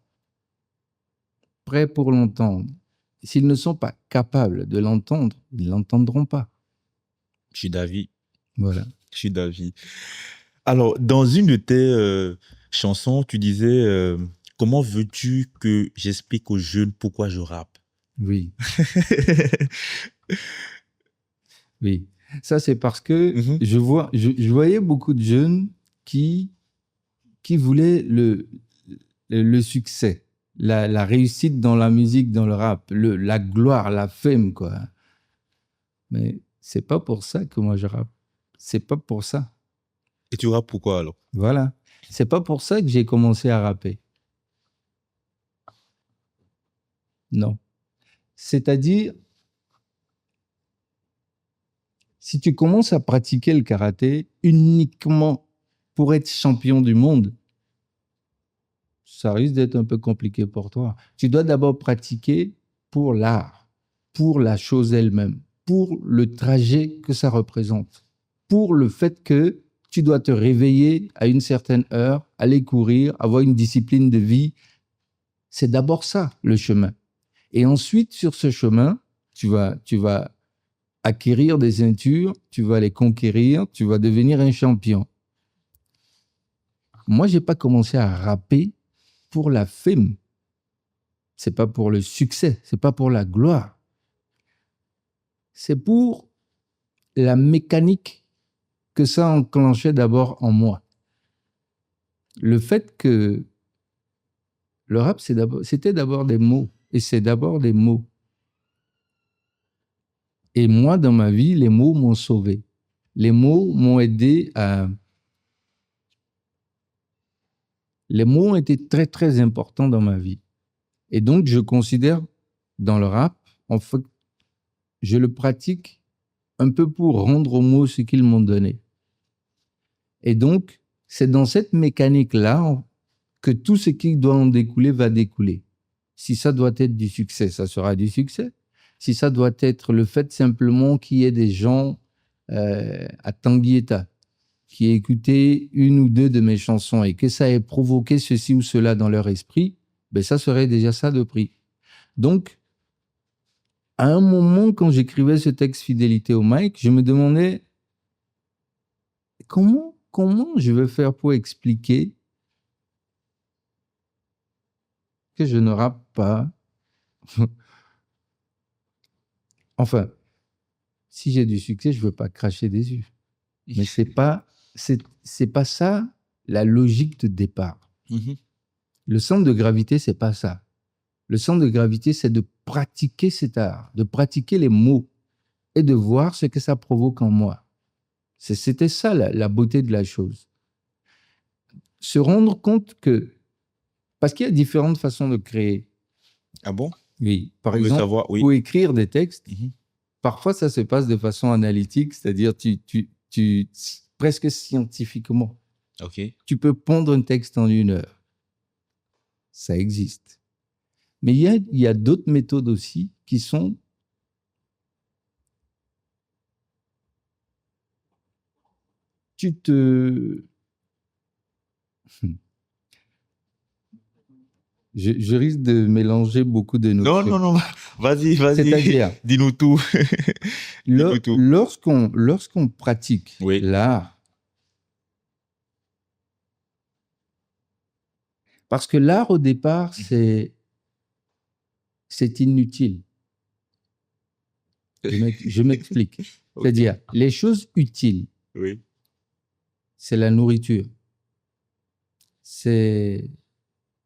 prêts pour l'entendre, s'ils ne sont pas capables de l'entendre, ils ne l'entendront pas. Je suis d'avis. Voilà. Je suis d'avis. Alors, dans une de tes chansons, tu disais comment veux-tu que j'explique aux jeunes pourquoi je rappe? Oui. Oui. Ça, c'est parce que je voyais beaucoup de jeunes qui voulaient le succès, la réussite dans la musique, dans le rap, la gloire, la fame, quoi. Mais c'est pas pour ça que moi je rappe. C'est pas pour ça. Et tu rappes pourquoi alors? Voilà. C'est pas pour ça que j'ai commencé à rapper. Non. C'est-à-dire, si tu commences à pratiquer le karaté uniquement pour être champion du monde, ça risque d'être un peu compliqué pour toi. Tu dois d'abord pratiquer pour l'art, pour la chose elle-même, pour le trajet que ça représente, pour le fait que tu dois te réveiller à une certaine heure, aller courir, avoir une discipline de vie. C'est d'abord ça, le chemin. Et ensuite, sur ce chemin, tu vas acquérir des ceintures, tu vas les conquérir, tu vas devenir un champion. Moi, j'ai pas commencé à rapper pour la fame. C'est pas pour le succès, c'est pas pour la gloire. C'est pour la mécanique que ça enclenchait d'abord en moi. Le fait que le rap, c'était d'abord des mots, et c'est d'abord des mots. Et moi, dans ma vie, les mots m'ont sauvé. Les mots m'ont aidé à... Les mots ont été très, très importants dans ma vie. Et donc, je considère, dans le rap, en fait, je le pratique un peu pour rendre aux mots ce qu'ils m'ont donné. Et donc, c'est dans cette mécanique-là que tout ce qui doit en découler va découler. Si ça doit être du succès, ça sera du succès. Si ça doit être le fait simplement qu'il y ait des gens à Tanguieta qui aient écouté une ou deux de mes chansons et que ça ait provoqué ceci ou cela dans leur esprit, ben ça serait déjà ça de prix. Donc, à un moment, quand j'écrivais ce texte Fidélité au mic, je me demandais comment je vais faire pour expliquer que je ne rappe pas. Enfin, si j'ai du succès, je ne veux pas cracher des yeux. Mais c'est pas ça la logique de départ. Le centre de gravité, c'est pas ça. Le centre de gravité, c'est de pratiquer cet art, de pratiquer les mots et de voir ce que ça provoque en moi. C'était ça la beauté de la chose. Se rendre compte que, parce qu'il y a différentes façons de créer. Ah bon? Oui. Par On veut exemple, savoir, oui. pour écrire des textes, Mhm. parfois ça se passe de façon analytique, c'est-à-dire presque scientifiquement. Ok. Tu peux pondre un texte en 1 heure. Ça existe. Mais il y a d'autres méthodes aussi qui sont je risque de mélanger beaucoup de Non, notions. non, non. Vas-y. C'est-à-dire, Dis-nous tout. Dis-nous tout. lorsqu'on pratique Oui. l'art, parce que l'art au départ, c'est inutile. Je m'explique. Ok. C'est-à-dire, les choses utiles, Oui. c'est la nourriture, c'est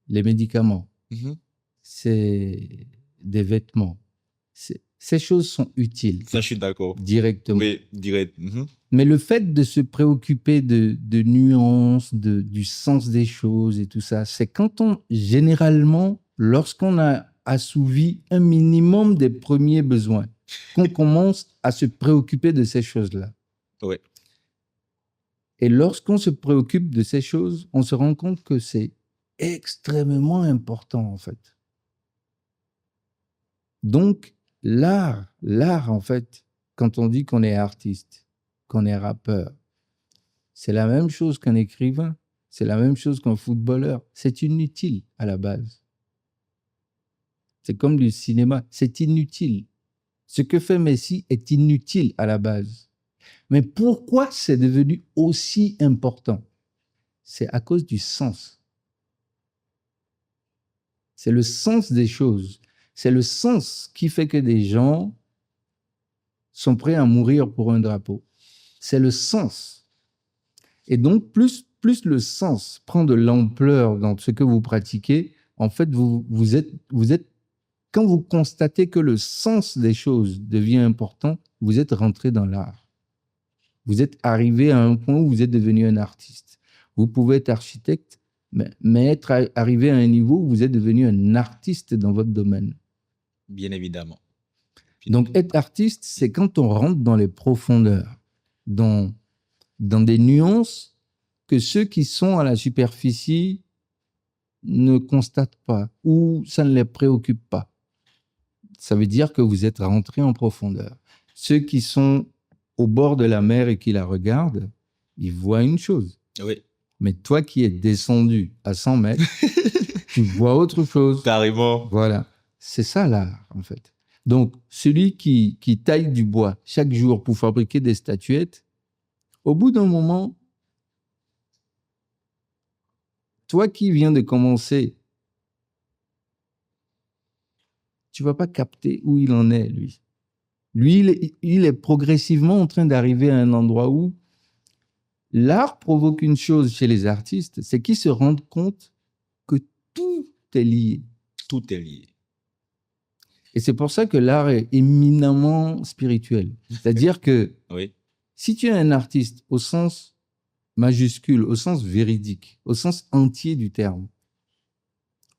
les médicaments, Mhm. c'est des vêtements. Ces choses sont utiles Ça, je suis d'accord. directement. Oui, direct. Mhm. Mais le fait de se préoccuper de nuances, du sens des choses et tout ça, c'est quand généralement, lorsqu'on a assouvi un minimum des premiers besoins, qu'on commence à se préoccuper de ces choses-là. Oui. Et lorsqu'on se préoccupe de ces choses, on se rend compte que c'est extrêmement important, en fait. Donc, l'art, en fait, quand on dit qu'on est artiste, qu'on est rappeur, c'est la même chose qu'un écrivain, c'est la même chose qu'un footballeur. C'est inutile à la base. C'est comme du cinéma, c'est inutile. Ce que fait Messi est inutile à la base. Mais pourquoi c'est devenu aussi important? C'est à cause du sens. C'est le sens des choses. C'est le sens qui fait que des gens sont prêts à mourir pour un drapeau. C'est le sens. Et donc, plus le sens prend de l'ampleur dans ce que vous pratiquez, en fait, vous êtes, quand vous constatez que le sens des choses devient important, vous êtes rentré dans l'art. Vous êtes arrivé à un point où vous êtes devenu un artiste. Vous pouvez être architecte, mais être arrivé à un niveau où vous êtes devenu un artiste dans votre domaine. Bien évidemment. Donc, être artiste, c'est quand on rentre dans les profondeurs, dans des nuances que ceux qui sont à la superficie ne constatent pas ou ça ne les préoccupe pas. Ça veut dire que vous êtes rentré en profondeur. Ceux qui sont au bord de la mer et qui la regardent, ils voient une chose. Oui. Mais toi qui es descendu à 100 mètres, tu vois autre chose. Carrément. Voilà. C'est ça l'art, en fait. Donc, celui qui taille du bois chaque jour pour fabriquer des statuettes, au bout d'un moment, toi qui viens de commencer, tu vas pas capter où il en est, lui. Lui, il est progressivement en train d'arriver à un endroit où l'art provoque une chose chez les artistes, c'est qu'ils se rendent compte que tout est lié. Tout est lié. Et c'est pour ça que l'art est éminemment spirituel. C'est-à-dire que Oui. si tu es un artiste au sens majuscule, au sens véridique, au sens entier du terme,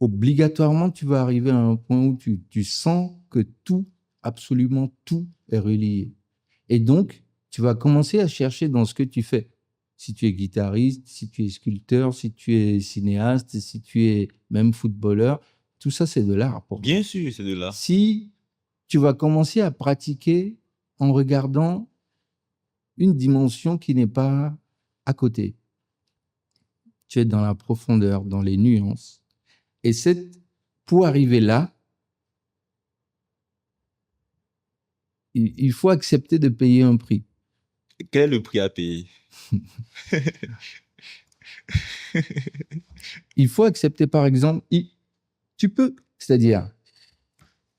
obligatoirement, tu vas arriver à un point où tu sens que tout, absolument tout est relié. Et donc, tu vas commencer à chercher dans ce que tu fais. Si tu es guitariste, si tu es sculpteur, si tu es cinéaste, si tu es même footballeur, tout ça, c'est de l'art pour toi. Bien sûr, c'est de l'art. Si tu vas commencer à pratiquer en regardant une dimension qui n'est pas à côté, tu es dans la profondeur, dans les nuances. Et pour arriver là, il faut accepter de payer un prix. Quel est le prix à payer? Il faut accepter, par exemple, tu peux, c'est-à-dire,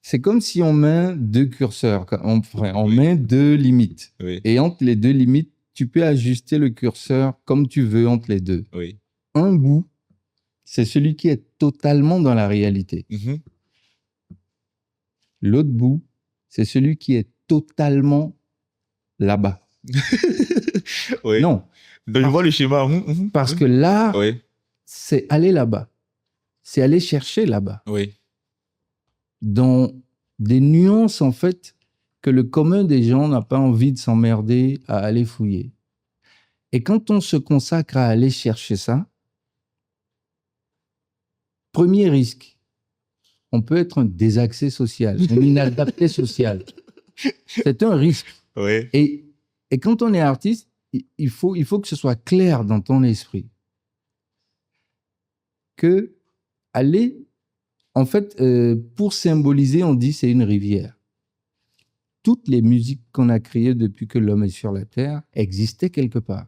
c'est comme si on met 2 curseurs, on met 2 limites. Oui. Et entre les 2 limites, tu peux ajuster le curseur comme tu veux entre les deux. Oui. Un bout c'est celui qui est totalement dans la réalité. Mhm. L'autre bout, c'est celui qui est totalement là-bas. Oui. Non, Donc, je vois le schéma. parce que l'art, Oui. c'est aller là-bas. C'est aller chercher là-bas. Oui. Dans des nuances, en fait, que le commun des gens n'a pas envie de s'emmerder à aller fouiller. Et quand on se consacre à aller chercher ça, premier risque, on peut être un désaxé social, un inadapté social. C'est un risque. Oui. Et quand on est artiste, il faut que ce soit clair dans ton esprit que aller, en fait, pour symboliser, on dit c'est une rivière. Toutes les musiques qu'on a créées depuis que l'homme est sur la Terre existaient quelque part.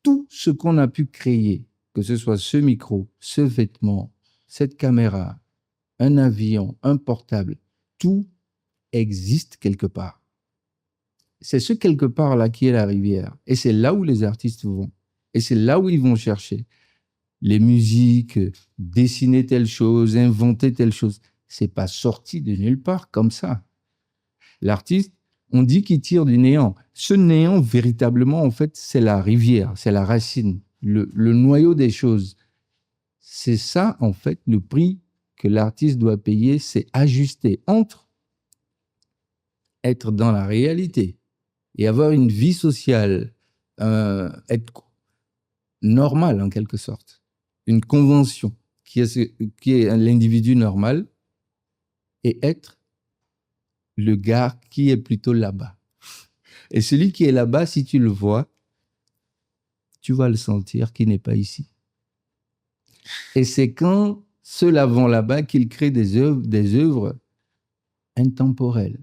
Tout ce qu'on a pu créer, que ce soit ce micro, ce vêtement, cette caméra, un avion, un portable, tout existe quelque part. C'est ce quelque part-là qui est la rivière. Et c'est là où les artistes vont. Et c'est là où ils vont chercher les musiques, dessiner telle chose, inventer telle chose. C'est pas sorti de nulle part comme ça. L'artiste, on dit qu'il tire du néant. Ce néant, véritablement, en fait, c'est la rivière, c'est la racine, le noyau des choses. C'est ça, en fait, le prix que l'artiste doit payer, c'est ajuster entre être dans la réalité et avoir une vie sociale, être normal en quelque sorte, une convention qui est l'individu normal, et être le gars qui est plutôt là-bas. Et celui qui est là-bas, si tu le vois, tu vas le sentir qu'il n'est pas ici. Et c'est quand ceux-là vont là-bas qu'ils créent des œuvres intemporelles,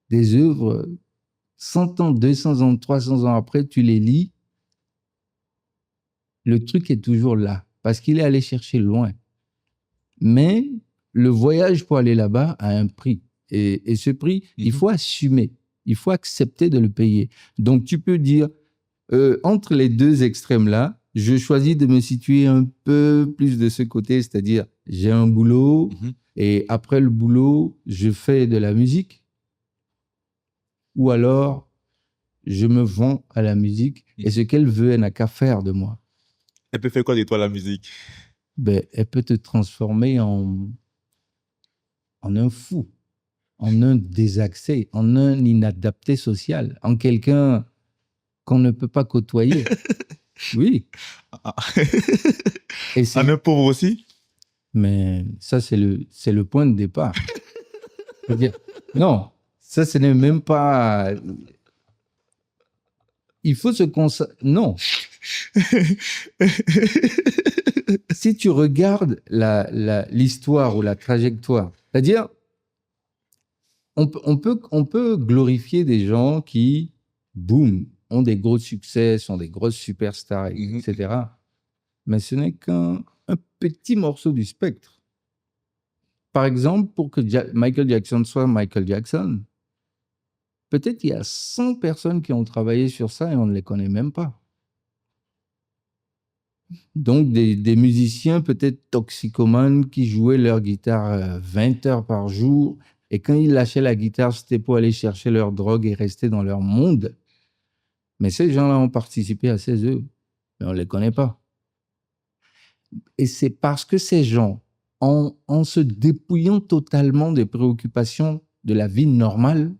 des œuvres 100 ans, 200 ans, 300 ans après, tu les lis, le truc est toujours là, parce qu'il est allé chercher loin. Mais le voyage pour aller là-bas a un prix. Et ce prix, il faut assumer, il faut accepter de le payer. Donc tu peux dire, entre les deux extrêmes-là, je choisis de me situer un peu plus de ce côté, c'est-à-dire j'ai un boulot, et après le boulot, je fais de la musique. Ou alors, je me vends à la musique, et ce qu'elle veut, elle n'a qu'à faire de moi. Elle peut faire quoi de toi, la musique? Ben, elle peut te transformer en un fou, en un désaxé, en un inadapté social, en quelqu'un qu'on ne peut pas côtoyer. Oui. Et En un pauvre aussi? Mais ça, c'est le point de départ. Je veux dire, non, ça, ce n'est même pas... Il faut se consacrer... Non. Si tu regardes l'histoire ou la trajectoire, c'est-à-dire, on peut glorifier des gens qui, boum, ont des gros succès, sont des grosses superstars, etc. Mais ce n'est qu'un petit morceau du spectre. Par exemple, pour que Michael Jackson soit Michael Jackson, peut-être il y a 100 personnes qui ont travaillé sur ça et on ne les connaît même pas. Donc, des musiciens peut-être toxicomanes qui jouaient leur guitare 20 heures par jour, et quand ils lâchaient la guitare, c'était pour aller chercher leur drogue et rester dans leur monde. Mais ces gens-là ont participé à ces œuvres, mais on ne les connaît pas. Et c'est parce que ces gens, en se dépouillant totalement des préoccupations de la vie normale,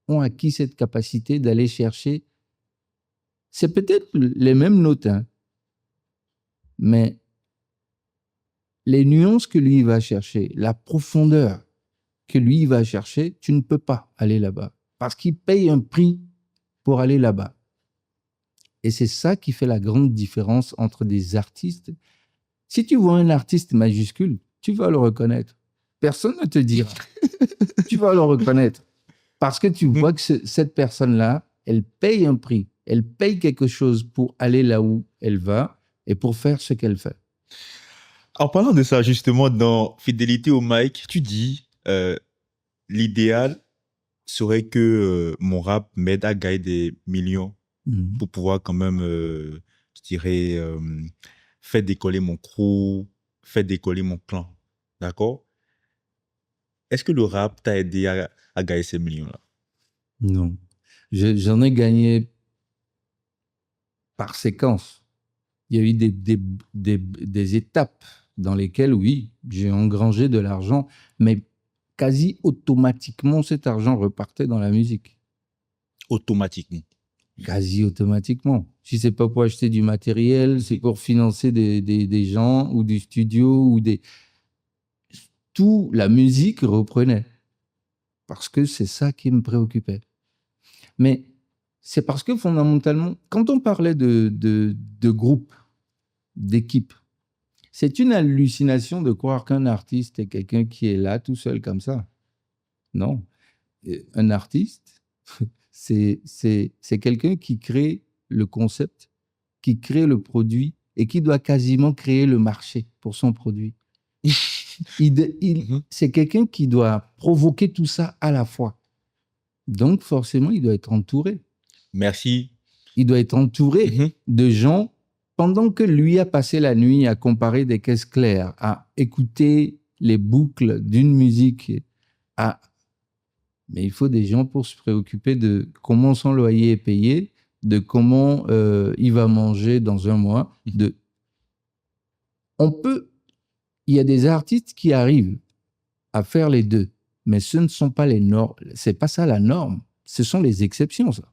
ont acquis cette capacité d'aller chercher. C'est peut-être les mêmes notes, hein, mais les nuances que lui va chercher, la profondeur que lui va chercher, tu ne peux pas aller là-bas parce qu'il paye un prix pour aller là-bas. Et c'est ça qui fait la grande différence entre des artistes. Si tu vois un artiste majuscule, tu vas le reconnaître. Personne ne te dira. Tu vas le reconnaître parce que tu vois que cette personne-là, elle paye un prix. Elle paye quelque chose pour aller là où elle va et pour faire ce qu'elle fait. En parlant de ça, justement, dans Fidélité au mic, tu dis l'idéal serait que mon rap m'aide à gagner des millions pour pouvoir quand même, je dirais, fait décoller mon crew, fait décoller mon clan. D'accord? Est-ce que le rap t'a aidé à gagner ces millions-là? Non. J'en ai gagné par séquence. Il y a eu des étapes dans lesquelles, oui, j'ai engrangé de l'argent, mais quasi automatiquement, cet argent repartait dans la musique. Automatiquement. Quasi automatiquement. Si c'est pas pour acheter du matériel, c'est pour financer des gens ou du studio ou des... Tout, la musique reprenait. Parce que c'est ça qui me préoccupait. Mais c'est parce que fondamentalement, quand on parlait de groupe, d'équipe, c'est une hallucination de croire qu'un artiste est quelqu'un qui est là tout seul comme ça. Non. Un artiste, c'est quelqu'un qui crée le concept, qui crée le produit et qui doit quasiment créer le marché pour son produit. C'est quelqu'un qui doit provoquer tout ça à la fois. Donc, forcément, il doit être entouré. Merci. Il doit être entouré de gens pendant que lui a passé la nuit à comparer des caisses claires, à écouter les boucles d'une musique. Mais il faut des gens pour se préoccuper de comment son loyer est payé, de comment il va manger dans un mois. Il y a des artistes qui arrivent à faire les deux, mais ce ne sont pas les normes. C'est pas ça la norme. Ce sont les exceptions, ça.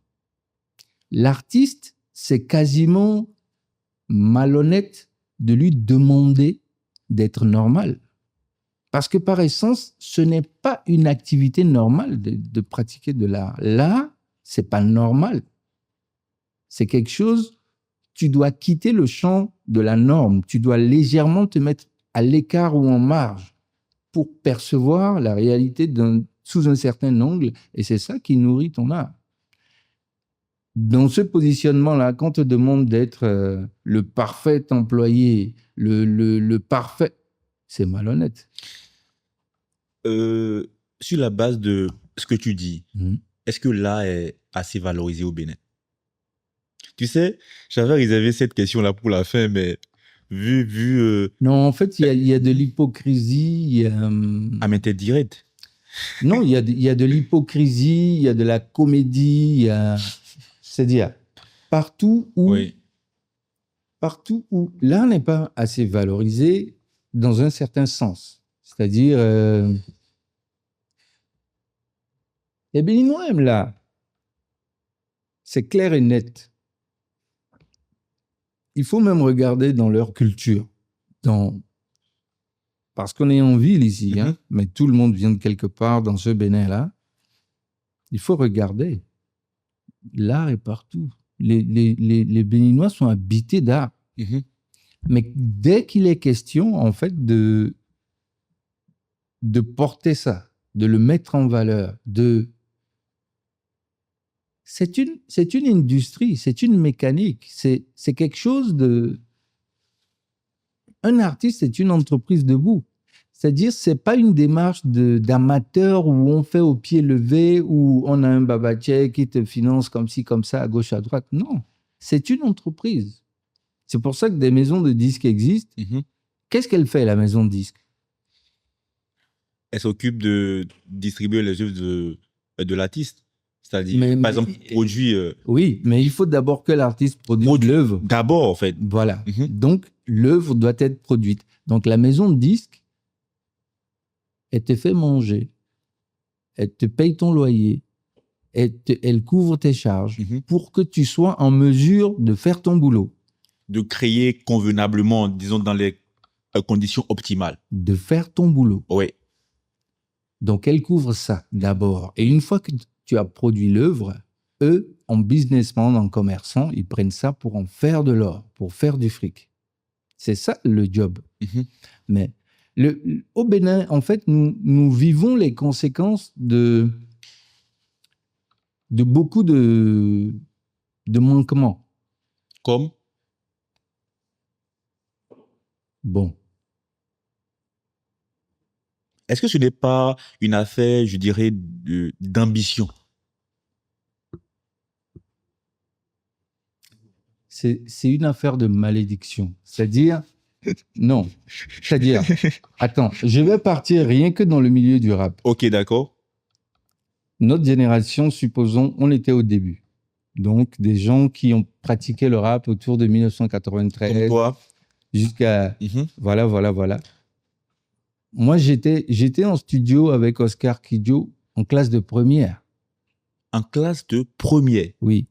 L'artiste, c'est quasiment malhonnête de lui demander d'être normal. Parce que par essence, ce n'est pas une activité normale de pratiquer de l'art. L'art, c'est pas normal. C'est quelque chose, tu dois quitter le champ de la norme. Tu dois légèrement te mettre à l'écart ou en marge pour percevoir la réalité sous un certain angle. Et c'est ça qui nourrit ton art. Dans ce positionnement-là, quand on te demande d'être le parfait employé, le parfait, c'est malhonnête. Sur la base de ce que tu dis, est-ce que l'art est assez valorisé au Bénin? Tu sais, j'avais réservé cette question-là pour la fin, mais vu Non, en fait, il y a de l'hypocrisie. à m'interdire. Non, il y a de l'hypocrisie, il y a de la comédie, c'est-à-dire partout où l'art n'est pas assez valorisé dans un certain sens. C'est-à-dire, les Béninois aiment l'art. C'est clair et net. Il faut même regarder dans leur culture. Parce qu'on est en ville ici, mais tout le monde vient de quelque part dans ce Bénin-là. Il faut regarder. L'art est partout. Les Béninois sont habités d'art. Mais dès qu'il est question, en fait, de porter ça, de le mettre en valeur, c'est une industrie, c'est une mécanique, c'est quelque chose de... Un artiste, c'est une entreprise debout. C'est-à-dire, c'est pas une démarche d'amateur où on fait au pied levé, où on a un babaché qui te finance comme ci, comme ça, à gauche, à droite. Non, c'est une entreprise. C'est pour ça que des maisons de disques existent. Qu'est-ce qu'elle fait, la maison de disques? Elle s'occupe de distribuer les œuvres de l'artiste. C'est-à-dire, par exemple, produit... Oui, mais il faut d'abord que l'artiste produise l'œuvre. D'abord, en fait. Voilà. Donc, l'œuvre doit être produite. Donc, la maison de disques, elle te fait manger, elle te paye ton loyer, elle couvre tes charges pour que tu sois en mesure de faire ton boulot. De créer convenablement, disons, dans les conditions optimales. De faire ton boulot. Oui. Donc, elle couvre ça d'abord. Et une fois que tu as produit l'œuvre, eux, en businessman, en commerçant, ils prennent ça pour en faire de l'or, pour faire du fric. C'est ça le job. Mais au Bénin, en fait, nous vivons les conséquences de beaucoup de manquements. Comme? Bon. Est-ce que ce n'est pas une affaire, je dirais, d'ambition? c'est une affaire de malédiction. C'est-à-dire, non. C'est-à-dire, attends, je vais partir rien que dans le milieu du rap. Ok, d'accord. Notre génération, supposons, on était au début. Donc, des gens qui ont pratiqué le rap autour de Comme 1993 toi. jusqu'à... Mhm. Voilà. Moi, j'étais en studio avec Oscar Kidjo en classe de première. En classe de première. Oui.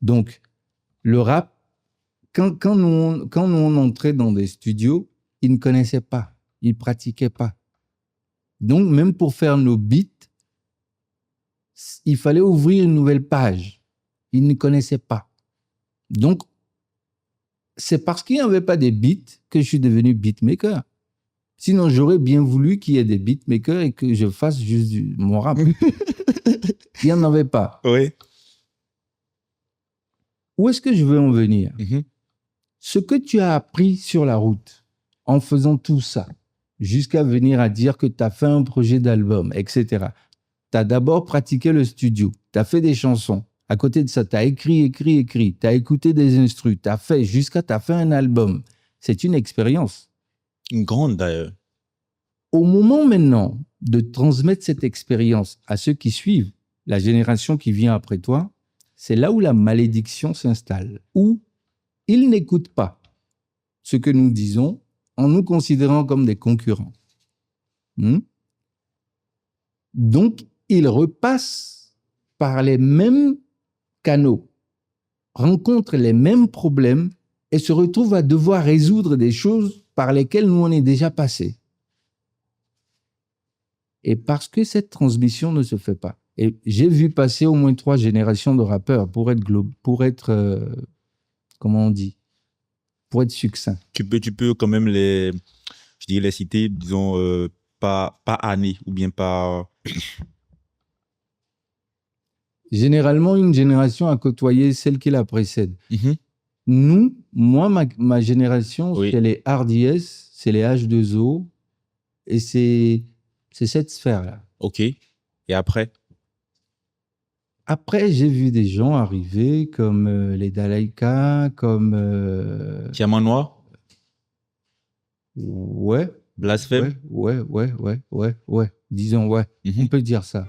Donc, le rap, quand nous on entrait dans des studios, ils ne connaissaient pas, ils ne pratiquaient pas. Donc, même pour faire nos beats, il fallait ouvrir une nouvelle page. Ils ne connaissaient pas. Donc, c'est parce qu'il n'y avait pas des beats que je suis devenu beatmaker. Sinon, j'aurais bien voulu qu'il y ait des beatmakers et que je fasse juste mon rap. Il n'y en avait pas. Oui. Où est-ce que je veux en venir? Mhm. Ce que tu as appris sur la route en faisant tout ça, jusqu'à venir à dire que tu as fait un projet d'album, etc. Tu as d'abord pratiqué le studio, tu as fait des chansons. À côté de ça, tu as écrit, tu as écouté des instrus, tu as fait un album. C'est une expérience. Une grande d'ailleurs. Au moment maintenant de transmettre cette expérience à ceux qui suivent, la génération qui vient après toi, c'est là où la malédiction s'installe, où ils n'écoutent pas ce que nous disons en nous considérant comme des concurrents. Donc, ils repassent par les mêmes canaux, rencontrent les mêmes problèmes et se retrouvent à devoir résoudre des choses par lesquelles nous on est déjà passés. Et parce que cette transmission ne se fait pas. Et j'ai vu passer au moins 3 générations de rappeurs pour être comment on dit, pour être succinct. Tu peux quand même les citer, disons, pas année ou bien pas... Généralement, une génération a côtoyé celle qui la précède. Mhm. Ma génération, Oui. c'est les RDS, c'est les H2O, et c'est cette sphère-là. Ok. Et après? Après, j'ai vu des gens arriver comme les Dalaïka, comme... Diamant Noir? Ouais. Blasphème? Ouais. Disons, ouais. Mhm. On peut dire ça.